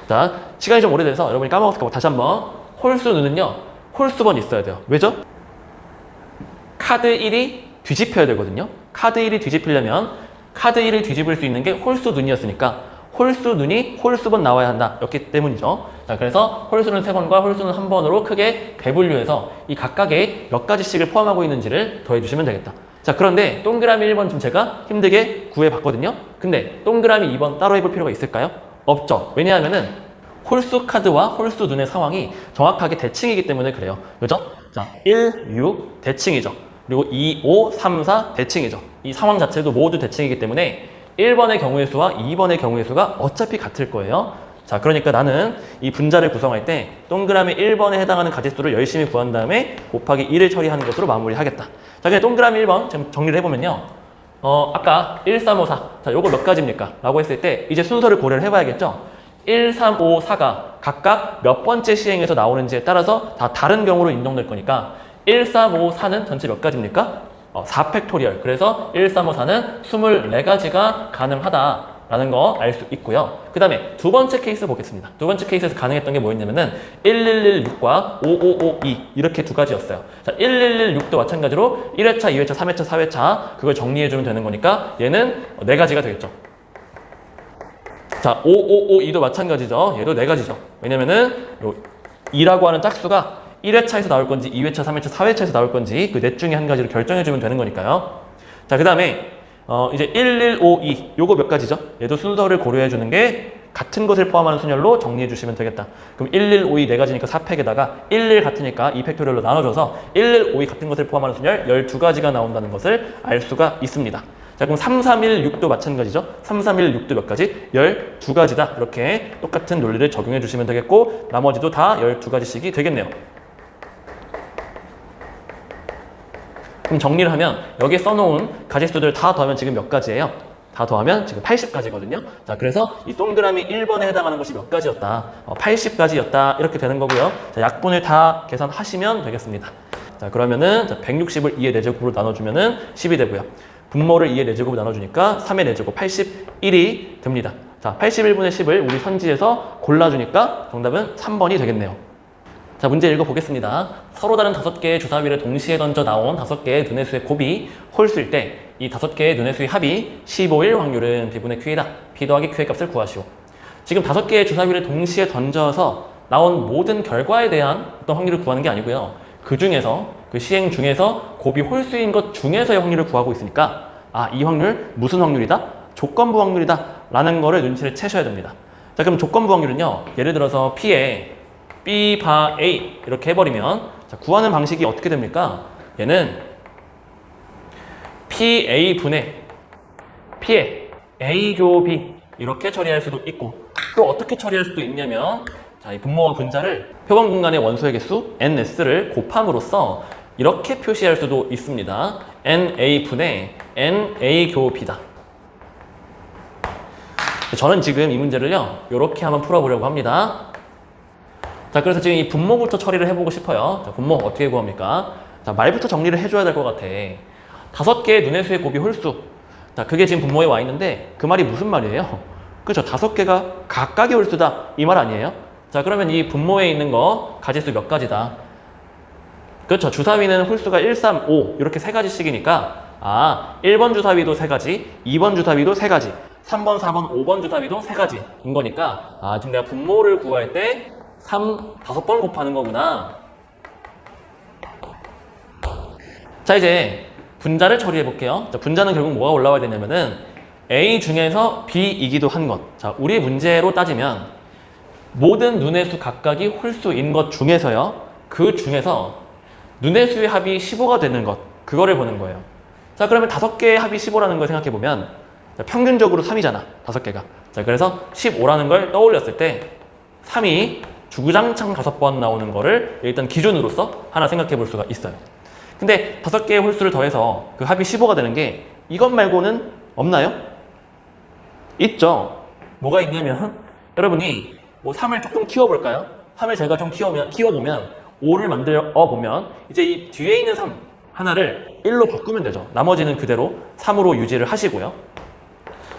자, 시간이 좀 오래돼서 여러분이 까먹었을 거고 다시 한번 홀수는요 홀수번 있어야 돼요. 왜죠? 카드 1이 뒤집혀야 되거든요. 카드 1이 뒤집히려면 카드 1을 뒤집을 수 있는 게 홀수 눈이었으니까 홀수 눈이 홀수번 나와야 한다 였기 때문이죠. 자, 그래서 홀수는 3번과 홀수는 1번으로 크게 배분류해서 이 각각의 몇 가지씩을 포함하고 있는지를 더해주시면 되겠다. 자, 그런데 동그라미 1번 좀 제가 힘들게 구해봤거든요. 근데 동그라미 2번 따로 해볼 필요가 있을까요? 없죠. 왜냐하면은 홀수 카드와 홀수 눈의 상황이 정확하게 대칭이기 때문에 그래요. 그죠? 자, 1, 6 대칭이죠. 그리고 2, 5, 3, 4 대칭이죠. 이 상황 자체도 모두 대칭이기 때문에 1번의 경우의 수와 2번의 경우의 수가 어차피 같을 거예요. 자, 그러니까 나는 이 분자를 구성할 때 동그라미 1번에 해당하는 가짓수를 열심히 구한 다음에 곱하기 1을 처리하는 것으로 마무리하겠다. 자, 그냥 동그라미 1번 지금 정리를 해보면요. 아까 1, 3, 5, 4. 자, 요거 몇 가지입니까? 라고 했을 때 이제 순서를 고려를 해봐야겠죠? 1, 3, 5, 4가 각각 몇 번째 시행에서 나오는지에 따라서 다 다른 경우로 인정될 거니까 1, 3, 5, 4는 전체 몇 가지입니까? 4팩토리얼. 그래서 1, 3, 5, 4는 24가지가 가능하다라는 거 알 수 있고요. 그 다음에 두 번째 케이스 보겠습니다. 두 번째 케이스에서 가능했던 게 뭐였냐면은 1116과 5552 이렇게 두 가지였어요. 자, 1116도 마찬가지로 1회차, 2회차, 3회차, 4회차 그걸 정리해주면 되는 거니까 얘는 4가지가 되겠죠. 자, 5552도 마찬가지죠. 얘도 4가지죠. 왜냐면은 요 2라고 하는 짝수가 1회차에서 나올 건지 2회차, 3회차, 4회차에서 나올 건지 그 넷 중에 한 가지를 결정해주면 되는 거니까요. 자, 그 다음에 이제 1152 요거 몇 가지죠? 얘도 순서를 고려해주는 게 같은 것을 포함하는 순열로 정리해주시면 되겠다. 그럼 1152 4가지니까 4팩에다가 11 같으니까 2팩토리얼로 나눠줘서 1152 같은 것을 포함하는 순열 12가지가 나온다는 것을 알 수가 있습니다. 자, 그럼 3316도 마찬가지죠. 3316도 몇 가지? 12가지다. 이렇게 똑같은 논리를 적용해 주시면 되겠고 나머지도 다 12가지씩이 되겠네요. 그럼 정리를 하면 여기에 써놓은 가짓수들 다 더하면 지금 몇 가지예요? 다 더하면 지금 80가지거든요. 자, 그래서 이 동그라미 1번에 해당하는 것이 몇 가지였다? 80가지였다. 이렇게 되는 거고요. 자, 약분을 다 계산하시면 되겠습니다. 자, 그러면은 160을 2의 4제곱으로 나눠주면은 10이 되고요. 분모를 2의 4제곱으로 나눠주니까 3의 4제곱 81이 됩니다. 자, 81분의 10을 우리 선지에서 골라주니까 정답은 3번이 되겠네요. 자, 문제 읽어보겠습니다. 서로 다른 5개의 주사위를 동시에 던져 나온 5개의 눈의 수의 곱이 홀수일 때 이 5개의 눈의 수의 합이 15일 확률은 B분의 Q이다. P 더하기 Q의 값을 구하시오. 지금 5개의 주사위를 동시에 던져서 나온 모든 결과에 대한 어떤 확률을 구하는 게 아니고요. 그 중에서 그 시행 중에서 곱이 홀수인 것 중에서의 확률을 구하고 있으니까 이 확률 무슨 확률이다? 조건부 확률이다 라는 거를 눈치를 채셔야 됩니다. 자, 그럼 조건부 확률은요. 예를 들어서 P에 B 바 A 이렇게 해버리면 자, 구하는 방식이 어떻게 됩니까? 얘는 PA 분의 P에 A 교 B 이렇게 처리할 수도 있고 또 어떻게 처리할 수도 있냐면 자, 이 분모와 분자를 표본 공간의 원소의 개수 NS를 곱함으로써 이렇게 표시할 수도 있습니다. NA 분의 NA 교 B다. 저는 지금 이 문제를요 이렇게 한번 풀어보려고 합니다. 자, 그래서 지금 이 분모부터 처리를 해보고 싶어요. 자, 분모 어떻게 구합니까? 자, 말부터 정리를 해줘야 될 것 같아. 5개의 눈의 수의 곱이 홀수. 자, 그게 지금 분모에 와 있는데 그 말이 무슨 말이에요? 그렇죠. 5개가 각각이 홀수다. 이 말 아니에요? 자, 그러면 이 분모에 있는 거 가짓수 몇 가지다? 그렇죠. 주사위는 홀수가 1, 3, 5 이렇게 3가지씩이니까 1번 주사위도 3가지, 2번 주사위도 3가지, 3번, 4번, 5번 주사위도 3가지인 거니까 지금 내가 분모를 구할 때 5번 곱하는 거구나. 자, 이제 분자를 처리해 볼게요. 자, 분자는 결국 뭐가 올라와야 되냐면은 A 중에서 B이기도 한 것. 자, 우리 문제로 따지면 모든 눈의 수 각각이 홀수인 것 중에서요. 그 중에서 눈의 수의 합이 15가 되는 것. 그거를 보는 거예요. 자, 그러면 5개의 합이 15라는 걸 생각해 보면 평균적으로 3이잖아. 5개가. 자, 그래서 15라는 걸 떠올렸을 때 3이 주구장창 5번 나오는 거를 일단 기준으로서 하나 생각해 볼 수가 있어요. 근데 5개의 홀수를 더해서 그 합이 15가 되는 게 이것 말고는 없나요? 있죠. 뭐가 있냐면 여러분이 뭐 3을 조금 키워볼까요? 3을 제가 좀 키워보면 5를 만들어 보면 이제 이 뒤에 있는 3 하나를 1로 바꾸면 되죠. 나머지는 그대로 3으로 유지를 하시고요.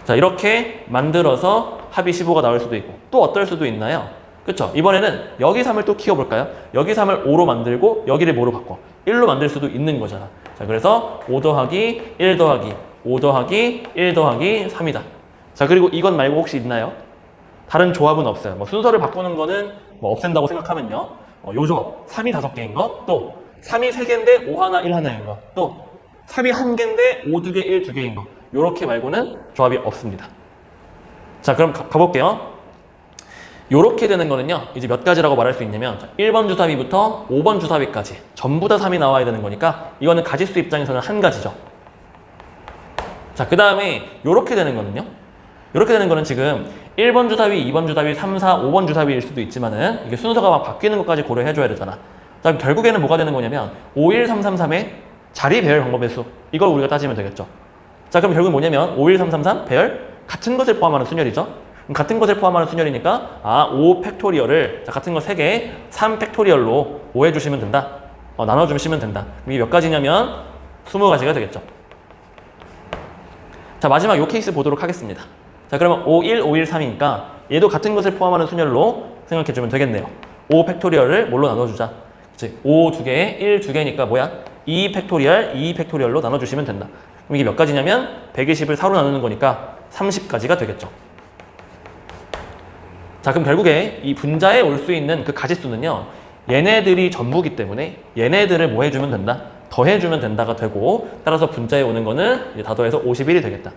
자, 이렇게 만들어서 합이 15가 나올 수도 있고 또 어떨 수도 있나요? 그쵸? 이번에는 여기 3을 또 키워볼까요? 여기 3을 5로 만들고 여기를 뭐로 바꿔? 1로 만들 수도 있는 거잖아. 자, 그래서 5 더하기 1 더하기 5 더하기 1 더하기 3이다. 자, 그리고 이것 말고 혹시 있나요? 다른 조합은 없어요. 뭐 순서를 바꾸는 거는 뭐 없앤다고 생각하면요. 요 조합 3이 5개인 거, 또 3이 3개인데 5 하나 1 하나인 거, 또 3이 1개인데 5 2개 1 2개인 거. 요렇게 말고는 조합이 없습니다. 자, 그럼 가볼게요. 요렇게 되는 거는요, 이제 몇 가지라고 말할 수 있냐면 1번 주사위부터 5번 주사위까지 전부 다 3이 나와야 되는 거니까 이거는 가지수 입장에서는 한 가지죠. 자, 그 다음에 요렇게 되는 거는요, 요렇게 되는 거는 지금 1번 주사위, 2번 주사위, 3, 4, 5번 주사위일 수도 있지만은 이게 순서가 막 바뀌는 것까지 고려해줘야 되잖아. 자, 결국에는 뭐가 되는 거냐면 5, 1, 3, 3, 3의 자리 배열 방법의 수, 이걸 우리가 따지면 되겠죠. 자, 그럼 결국 뭐냐면 5, 1, 3, 3, 3 배열 같은 것을 포함하는 순열이죠. 그럼 같은 것을 포함하는 순열이니까 5 팩토리얼을 같은 거 3개 3 팩토리얼로 5 해주시면 된다. 나눠주시면 된다. 이게 몇 가지냐면 20가지가 되겠죠. 자, 마지막 요 케이스 보도록 하겠습니다. 자, 그러면 5, 1, 5, 1, 3이니까 얘도 같은 것을 포함하는 순열로 생각해주면 되겠네요. 5 팩토리얼을 뭘로 나눠주자. 그치? 5 2개에 1 2개니까 뭐야? 2 팩토리얼, 2 팩토리얼로 나눠주시면 된다. 그럼 이게 몇 가지냐면 120을 4로 나누는 거니까 30가지가 되겠죠. 자, 그럼 결국에 이 분자에 올 수 있는 그 가지수는요, 얘네들이 전부기 때문에 얘네들을 뭐 해주면 된다? 더해주면 된다가 되고, 따라서 분자에 오는 거는 이제 다 더해서 51이 되겠다.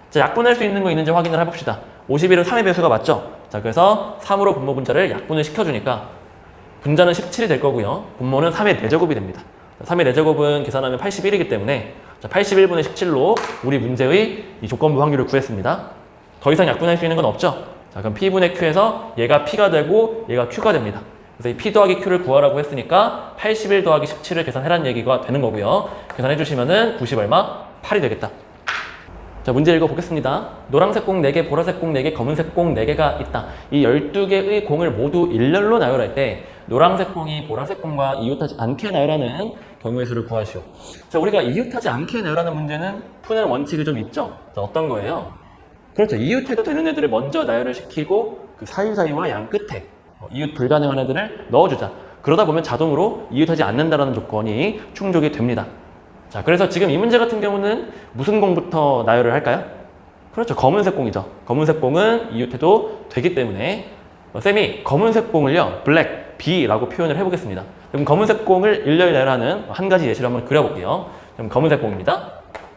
자, 약분할 수 있는 거 있는지 확인을 해봅시다. 51은 3의 배수가 맞죠? 자, 그래서 3으로 분모 분자를 약분을 시켜주니까 분자는 17이 될 거고요. 분모는 3의 4제곱이 됩니다. 3의 4제곱은 계산하면 81이기 때문에 81분의 17로 우리 문제의 이 조건부 확률을 구했습니다. 더 이상 약분할 수 있는 건 없죠? 자, 그럼 P분의 Q에서 얘가 P가 되고 얘가 Q가 됩니다. 그래서 이 P 더하기 Q를 구하라고 했으니까 81 더하기 17을 계산해라는 얘기가 되는 거고요. 계산해 주시면은 90 얼마? 8이 되겠다. 자, 문제 읽어보겠습니다. 노란색 공 4개, 보라색 공 4개, 검은색 공 4개가 있다. 이 12개의 공을 모두 일렬로 나열할 때 노란색 공이 보라색 공과 이웃하지 않게 나열하는 경우의 수를 구하시오. 자, 우리가 이웃하지 않게 나열하는 문제는 푸는 원칙이 좀 있죠? 자, 어떤 거예요? 그렇죠. 이웃해도 되는 애들을 먼저 나열을 시키고 그 사이사이와 양 끝에 이웃 불가능한 애들을 넣어주자. 그러다 보면 자동으로 이웃하지 않는다라는 조건이 충족이 됩니다. 자, 그래서 지금 이 문제 같은 경우는 무슨 공부터 나열을 할까요? 그렇죠. 검은색 공이죠. 검은색 공은 이웃해도 되기 때문에 쌤이 검은색 공을요, 블랙, B라고 표현을 해보겠습니다. 그럼 검은색 공을 일렬히 나열하는 한 가지 예시를 한번 그려볼게요. 그럼 검은색 공입니다.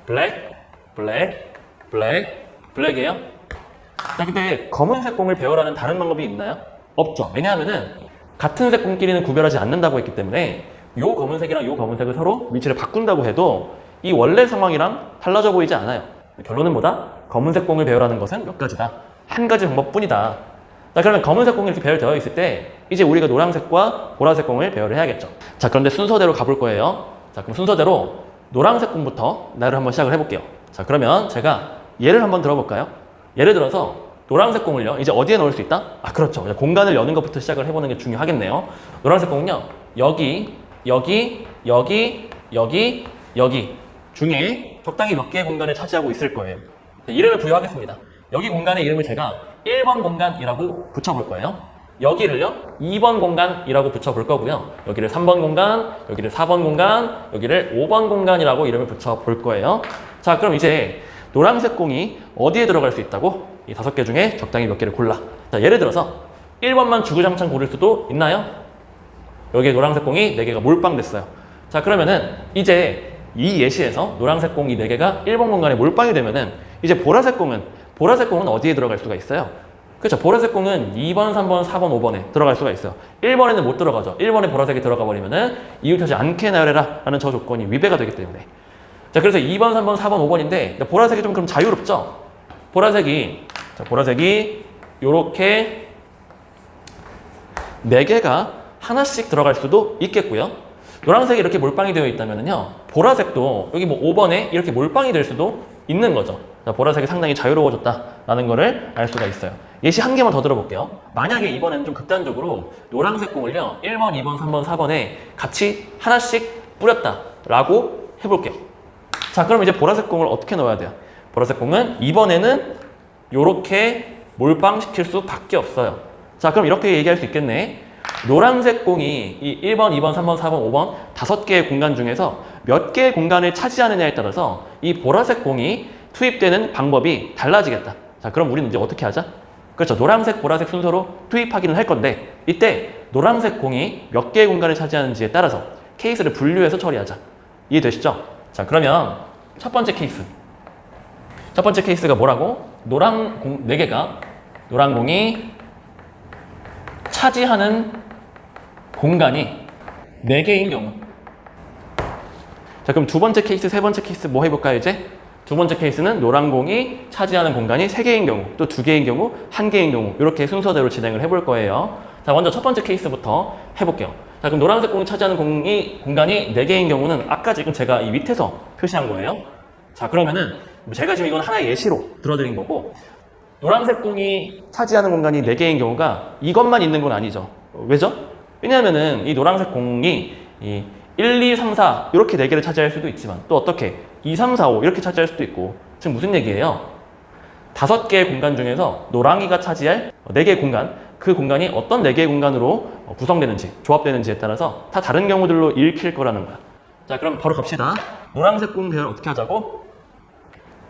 블랙, 블랙, 블랙, 블랙이에요. 자, 근데 검은색 공을 배열하는 다른 방법이 있나요? 없죠. 왜냐하면은 같은 색 공끼리는 구별하지 않는다고 했기 때문에 요 검은색이랑 요 검은색을 서로 위치를 바꾼다고 해도 이 원래 상황이랑 달라져 보이지 않아요. 결론은 뭐다? 검은색 공을 배열하는 것은 몇 가지다. 한 가지 방법뿐이다. 자, 그러면 검은색 공이 이렇게 배열되어 있을 때 이제 우리가 노란색과 보라색 공을 배열을 해야겠죠. 자, 그런데 순서대로 가볼 거예요. 자, 그럼 순서대로 노란색 공부터 나열을 한번 시작을 해볼게요. 자, 그러면 제가 예를 한번 들어볼까요? 예를 들어서 노란색 공을요, 이제 어디에 넣을 수 있다? 그렇죠. 공간을 여는 것부터 시작을 해보는 게 중요하겠네요. 노란색 공은요, 여기, 여기, 여기, 여기, 여기 중에 적당히 몇 개의 공간을 차지하고 있을 거예요. 이름을 부여하겠습니다. 여기 공간의 이름을 제가 1번 공간이라고 붙여볼 거예요. 여기를요, 2번 공간이라고 붙여볼 거고요. 여기를 3번 공간, 여기를 4번 공간, 여기를 5번 공간이라고 이름을 붙여볼 거예요. 자, 그럼 이제 노란색 공이 어디에 들어갈 수 있다고? 이 5개 중에 적당히 몇 개를 골라. 자, 예를 들어서 1번만 주구장창 고를 수도 있나요? 여기에 노란색 공이 4개가 몰빵됐어요. 자, 그러면은 이제 이 예시에서 노란색 공이 4개가 1번 공간에 몰빵이 되면은 이제 보라색 공은 어디에 들어갈 수가 있어요? 그렇죠. 보라색 공은 2번, 3번, 4번, 5번에 들어갈 수가 있어요. 1번에는 못 들어가죠. 1번에 보라색이 들어가 버리면은 이웃하지 않게 나열해라 라는 저 조건이 위배가 되기 때문에. 자, 그래서 2번, 3번, 4번, 5번인데 보라색이 좀 그럼 자유롭죠? 보라색이 요렇게 4개가 하나씩 들어갈 수도 있겠고요. 노란색이 이렇게 몰빵이 되어 있다면요, 보라색도 여기 뭐 5번에 이렇게 몰빵이 될 수도 있는 거죠. 자, 보라색이 상당히 자유로워졌다라는 거를 알 수가 있어요. 예시 한 개만 더 들어볼게요. 만약에 이번에는 좀 극단적으로 노란색 공을요, 1번, 2번, 3번, 4번에 같이 하나씩 뿌렸다라고 해볼게요. 자, 그럼 이제 보라색 공을 어떻게 넣어야 돼요? 보라색 공은 이번에는 요렇게 몰빵시킬 수밖에 없어요. 자, 그럼 이렇게 얘기할 수 있겠네. 노란색 공이 이 1번, 2번, 3번, 4번, 5번 5개의 공간 중에서 몇 개의 공간을 차지하느냐에 따라서 이 보라색 공이 투입되는 방법이 달라지겠다. 자, 그럼 우리는 이제 어떻게 하자? 그렇죠. 노란색, 보라색 순서로 투입하기는 할 건데 이때 노란색 공이 몇 개의 공간을 차지하는지에 따라서 케이스를 분류해서 처리하자. 이해되시죠? 자, 그러면 첫 번째 케이스. 첫 번째 케이스가 뭐라고? 노란 공 4개가, 노란 공이 차지하는 공간이 4개인 경우. 자, 그럼 두 번째 케이스, 세 번째 케이스 뭐 해볼까요, 이제? 두 번째 케이스는 노란 공이 차지하는 공간이 3개인 경우, 또 2개인 경우, 1개인 경우, 이렇게 순서대로 진행을 해볼 거예요. 자, 먼저 첫 번째 케이스부터 해볼게요. 자, 그럼 노란색 공이 차지하는 공간이 4개인 경우는 아까 지금 제가 이 밑에서 표시한 거예요. 자, 그러면은 제가 지금 이건 하나의 예시로 들어드린 거고, 노란색 공이 차지하는 공간이 4개인 경우가 이것만 있는 건 아니죠. 왜죠? 왜냐하면은 이 노란색 공이 이 1, 2, 3, 4 이렇게 4개를 차지할 수도 있지만 또 어떻게 2, 3, 4, 5 이렇게 차지할 수도 있고. 지금 무슨 얘기예요? 5개의 공간 중에서 노랑이가 차지할 4개의 공간, 그 공간이 어떤 4개의 공간으로 구성되는지, 조합되는지에 따라서 다 다른 경우들로 읽힐 거라는 거야. 자, 그럼 바로 갑시다. 노란색 공 배열 어떻게 하자고?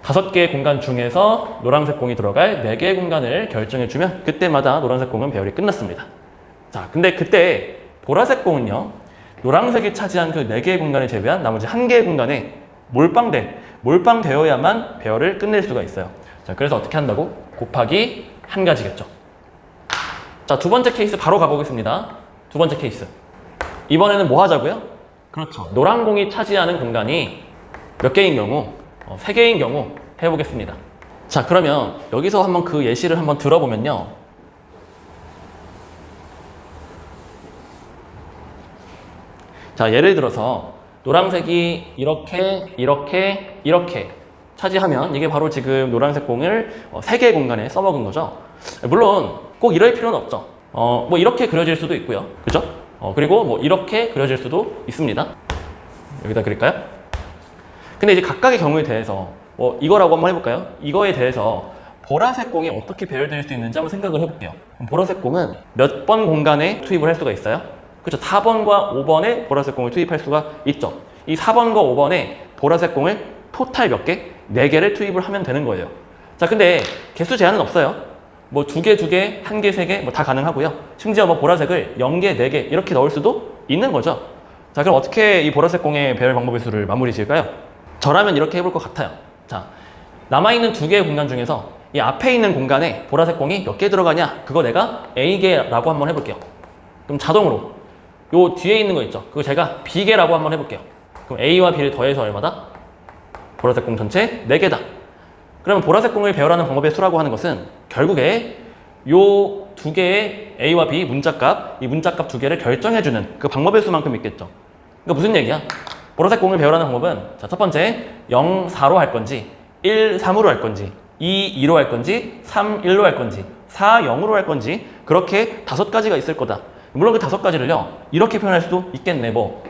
5개의 공간 중에서 노란색 공이 들어갈 4개의 공간을 결정해주면 그때마다 노란색 공은 배열이 끝났습니다. 자, 근데 그때 보라색 공은요, 노란색이 차지한 그 4개의 공간을 제외한 나머지 1개의 공간에 몰빵되어야만 배열을 끝낼 수가 있어요. 자, 그래서 어떻게 한다고? 곱하기 1가지겠죠. 자, 두 번째 케이스 바로 가보겠습니다. 두 번째 케이스. 이번에는 뭐 하자고요? 그렇죠. 노란 공이 차지하는 공간이 몇 개인 경우? 3개인 경우 해보겠습니다. 자, 그러면 여기서 한번 그 예시를 한번 들어보면요. 자, 예를 들어서 노란색이 이렇게 차지하면 이게 바로 지금 노란색 공을 3개의 공간에 써먹은 거죠. 물론 꼭 이럴 필요는 없죠. 뭐 이렇게 그려질 수도 있고요. 그죠? 그리고 뭐 이렇게 그려질 수도 있습니다. 여기다 그릴까요? 근데 이제 각각의 경우에 대해서 뭐 이거라고 한번 해볼까요? 이거에 대해서 보라색 공이 어떻게 배열될 수 있는지 한번 생각을 해볼게요. 보라색 공은 몇 번 공간에 투입을 할 수가 있어요? 그렇죠. 4번과 5번에 보라색 공을 투입할 수가 있죠. 이 4번과 5번에 보라색 공을 토탈 몇 개? 4개를 투입을 하면 되는 거예요. 자, 근데 개수 제한은 없어요. 뭐 2개, 1개, 3개 뭐 다 가능하고요. 심지어 뭐 보라색을 0개, 4개 이렇게 넣을 수도 있는 거죠. 자, 그럼 어떻게 이 보라색 공의 배열 방법의 수를 마무리 지을까요? 저라면 이렇게 해볼 것 같아요. 자, 남아있는 2개의 공간 중에서 이 앞에 있는 공간에 보라색 공이 몇 개 들어가냐? 그거 내가 A개라고 한번 해볼게요. 그럼 자동으로 요 뒤에 있는 거 있죠? 그거 제가 B개라고 한번 해볼게요. 그럼 A와 B를 더해서 얼마다? 보라색 공 전체 4개다. 그러면 보라색 공을 배열하는 방법의 수라고 하는 것은 결국에 요 2개의 A와 B 문자값, 이 문자값 2개를 결정해주는 그 방법의 수만큼 있겠죠. 그러니까 무슨 얘기야? 보라색 공을 배열하는 방법은 자, 첫 번째 0, 4로 할 건지 1, 3으로 할 건지 2, 2로 할 건지 3, 1로 할 건지 4, 0으로 할 건지 그렇게 5가지가 있을 거다. 물론 그 5가지를요 이렇게 표현할 수도 있겠네. 뭐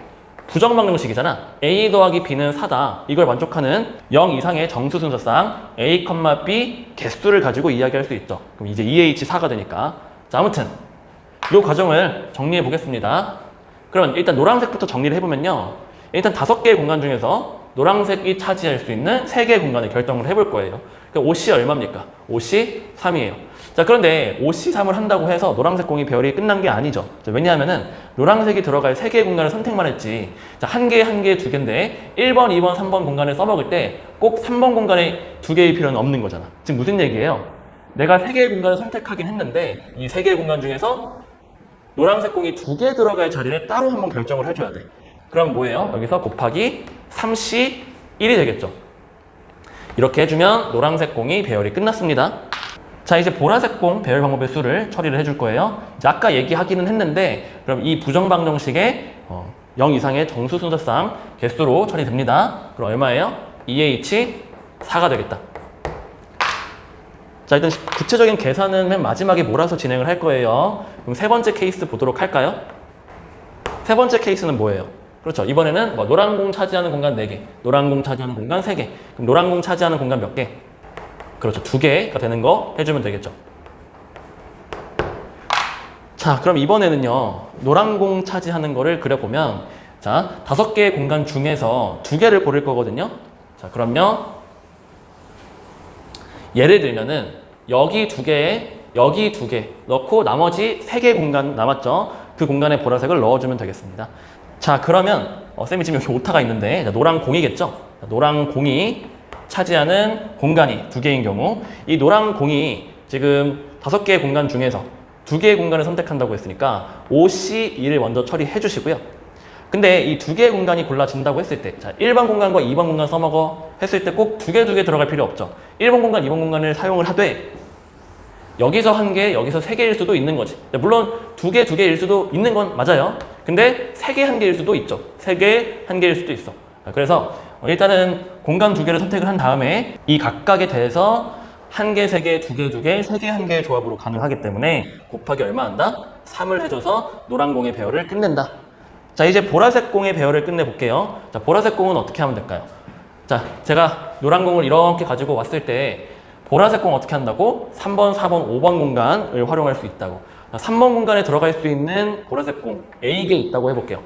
부정방정식이잖아. A 더하기 B는 4다. 이걸 만족하는 0 이상의 정수 순서상 A, B 개수를 가지고 이야기할 수 있죠. 그럼 이제 2H4가 되니까. 자, 아무튼 이 과정을 정리해 보겠습니다. 그럼 일단 노란색부터 정리를 해보면요. 일단 5개의 공간 중에서 노란색이 차지할 수 있는 3개의 공간을 결정을 해볼 거예요. 그러니까 OC 얼마입니까? OC 3이에요. 자, 그런데 OC 3을 한다고 해서 노란색 공이 배열이 끝난 게 아니죠. 자, 왜냐하면은 노란색이 들어갈 3개의 공간을 선택만 했지. 자, 1개, 2개인데 1번, 2번, 3번 공간을 써먹을 때 꼭 3번 공간에 2개의 필요는 없는 거잖아. 지금 무슨 얘기예요? 내가 3개의 공간을 선택하긴 했는데 이 3개의 공간 중에서 노란색 공이 2개 들어갈 자리를 따로 한번 결정을 해줘야 돼. 그럼 뭐예요? 여기서 곱하기 3C1이 되겠죠. 이렇게 해주면 노란색 공이 배열이 끝났습니다. 자, 이제 보라색 공 배열 방법의 수를 처리를 해줄 거예요. 이제 아까 얘기하기는 했는데 그럼 이 부정방정식의 0 이상의 정수 순서상 개수로 처리됩니다. 그럼 얼마예요? 2H4가 되겠다. 자, 일단 구체적인 계산은 맨 마지막에 몰아서 진행을 할 거예요. 그럼 세 번째 케이스 보도록 할까요? 세 번째 케이스는 뭐예요? 그렇죠. 이번에는 뭐 노란 공 차지하는 공간 4개, 노란 공 차지하는 공간 3개. 그럼 노란 공 차지하는 공간 몇 개? 그렇죠. 2개가 되는 거 해주면 되겠죠. 자, 그럼 이번에는요. 노란 공 차지하는 거를 그려보면 자, 5개의 공간 중에서 2개를 고를 거거든요. 자, 그럼요. 예를 들면은 여기 2개에 여기 2개 넣고 나머지 3개의 공간 남았죠. 그 공간에 보라색을 넣어주면 되겠습니다. 자, 그러면 쌤이 지금 여기 오타가 있는데 자, 노란 공이겠죠. 자, 노란 공이 차지하는 공간이 2개인 경우 이 노란 공이 지금 5개의 공간 중에서 두 개의 공간을 선택한다고 했으니까 OC2를 먼저 처리해 주시고요. 근데 이 두 개의 공간이 골라진다고 했을 때, 자, 1번 공간과 2번 공간 써먹어 했을 때 꼭 두 개 들어갈 필요 없죠. 1번 공간, 2번 공간을 사용을 하되 여기서 한 개, 여기서 세 개일 수도 있는 거지. 물론 두 개일 수도 있는 건 맞아요. 근데 세 개, 한 개일 수도 있죠. 세 개, 한 개일 수도 있어. 그래서 일단은 공간 두 개를 선택을 한 다음에 이 각각에 대해서 한 개, 세 개, 두 개, 세 개, 한 개의 조합으로 가능하기 때문에 곱하기 얼마 한다? 3을 해줘서 노란 공의 배열을 끝낸다. 자, 이제 보라색 공의 배열을 끝내볼게요. 자, 보라색 공은 어떻게 하면 될까요? 자, 제가 노란 공을 이렇게 가지고 왔을 때 보라색 공 어떻게 한다고? 3번, 4번, 5번 공간을 활용할 수 있다고. 자, 3번 공간에 들어갈 수 있는 보라색 공 A개 있다고 해볼게요.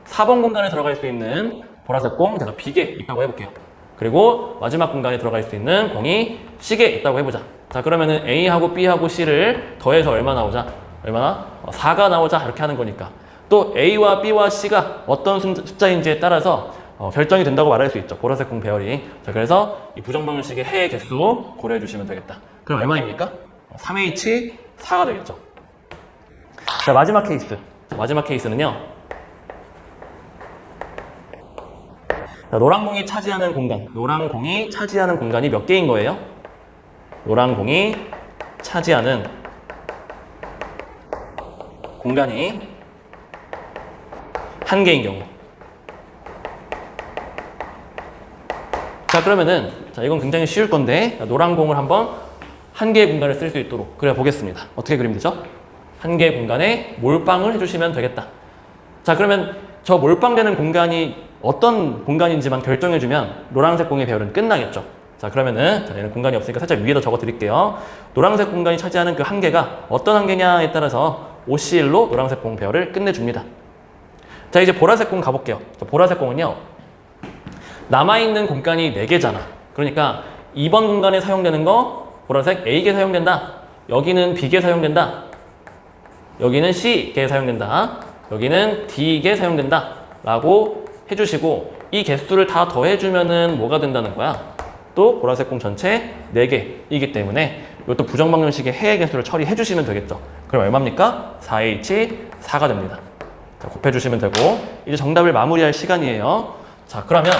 4번 공간에 들어갈 수 있는 보라색 공 제가 B개 있다고 해볼게요. 그리고 마지막 공간에 들어갈 수 있는 공이 C개 있다고 해보자. 자, 그러면은 A하고 B하고 C를 더해서 얼마 나오자? 얼마나? 4가 나오자. 이렇게 하는 거니까. 또 A와 B와 C가 어떤 숫자인지에 따라서 결정이 된다고 말할 수 있죠. 보라색 공 배열이. 자, 그래서 이 부정방정식의 해의 개수 고려해 주시면 되겠다. 그럼 얼마입니까? 3H 4가 되겠죠. 자, 마지막 케이스. 자, 마지막 케이스는요. 자, 노란 공이 차지하는 공간. 노란 공이 차지하는 공간이 몇 개인 거예요? 노란 공이 차지하는 공간이 한 개인 경우. 자, 그러면은, 자, 이건 굉장히 쉬울 건데, 노란 공을 한번 한 개의 공간을 쓸 수 있도록 그려보겠습니다. 어떻게 그리면 되죠? 한 개의 공간에 몰빵을 해주시면 되겠다. 자, 그러면 저 몰빵되는 공간이 어떤 공간인지만 결정해주면 노란색 공의 배열은 끝나겠죠. 자, 그러면은, 자, 얘는 공간이 없으니까 살짝 위에다 적어 드릴게요. 노란색 공간이 차지하는 그 한 개가 어떤 한 개냐에 따라서 OC1로 노란색 공 배열을 끝내줍니다. 자, 이제 보라색 공 가볼게요. 자, 보라색 공은요. 남아있는 공간이 4개잖아. 그러니까 2번 공간에 사용되는 거 보라색 A개 사용된다. 여기는 B개 사용된다. 여기는 C개 사용된다. 여기는 D개 사용된다. 라고 해주시고 이 개수를 다 더해주면은 뭐가 된다는 거야? 또 보라색 공 전체 4개이기 때문에 이것도 부정방정식의 해의 개수를 처리해주시면 되겠죠. 그럼 얼마입니까? 4H 4가 됩니다. 자, 곱해주시면 되고 이제 정답을 마무리할 시간이에요. 자, 그러면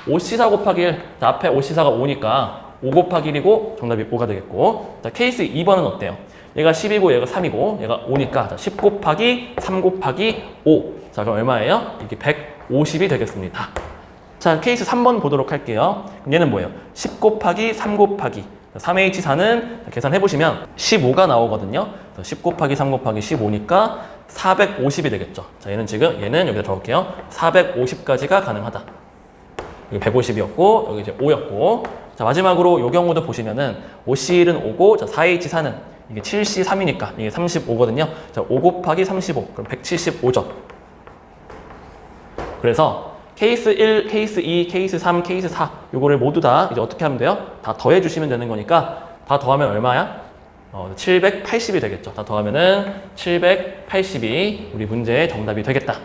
5C4 곱하기 1, 자, 앞에 5C4가 5니까 5 곱하기 1이고 정답이 5가 되겠고, 자, 케이스 2번은 어때요? 얘가 10이고 얘가 3이고 얘가 5니까 자, 10 곱하기 3 곱하기 5. 자, 그럼 얼마예요? 이게 150이 되겠습니다. 자, 케이스 3번 보도록 할게요. 그럼 얘는 뭐예요? 10 곱하기 3 곱하기 3H4는 계산해보시면 15가 나오거든요. 10 곱하기 3 곱하기 15니까 450이 되겠죠. 자, 얘는 여기다 적을게요. 450까지가 가능하다. 여기 150이었고, 여기 이제 5였고. 자, 마지막으로 이 경우도 보시면은 5C1은 5고, 자, 4H4는 이게 7C3이니까 이게 35거든요. 자, 5 곱하기 35, 그럼 175죠. 그래서 케이스 1, 케이스 2, 케이스 3, 케이스 4 요거를 모두 다 이제 어떻게 하면 돼요? 다 더해 주시면 되는 거니까 다 더하면 얼마야? 780이 되겠죠. 다 더하면은 780이 우리 문제의 정답이 되겠다.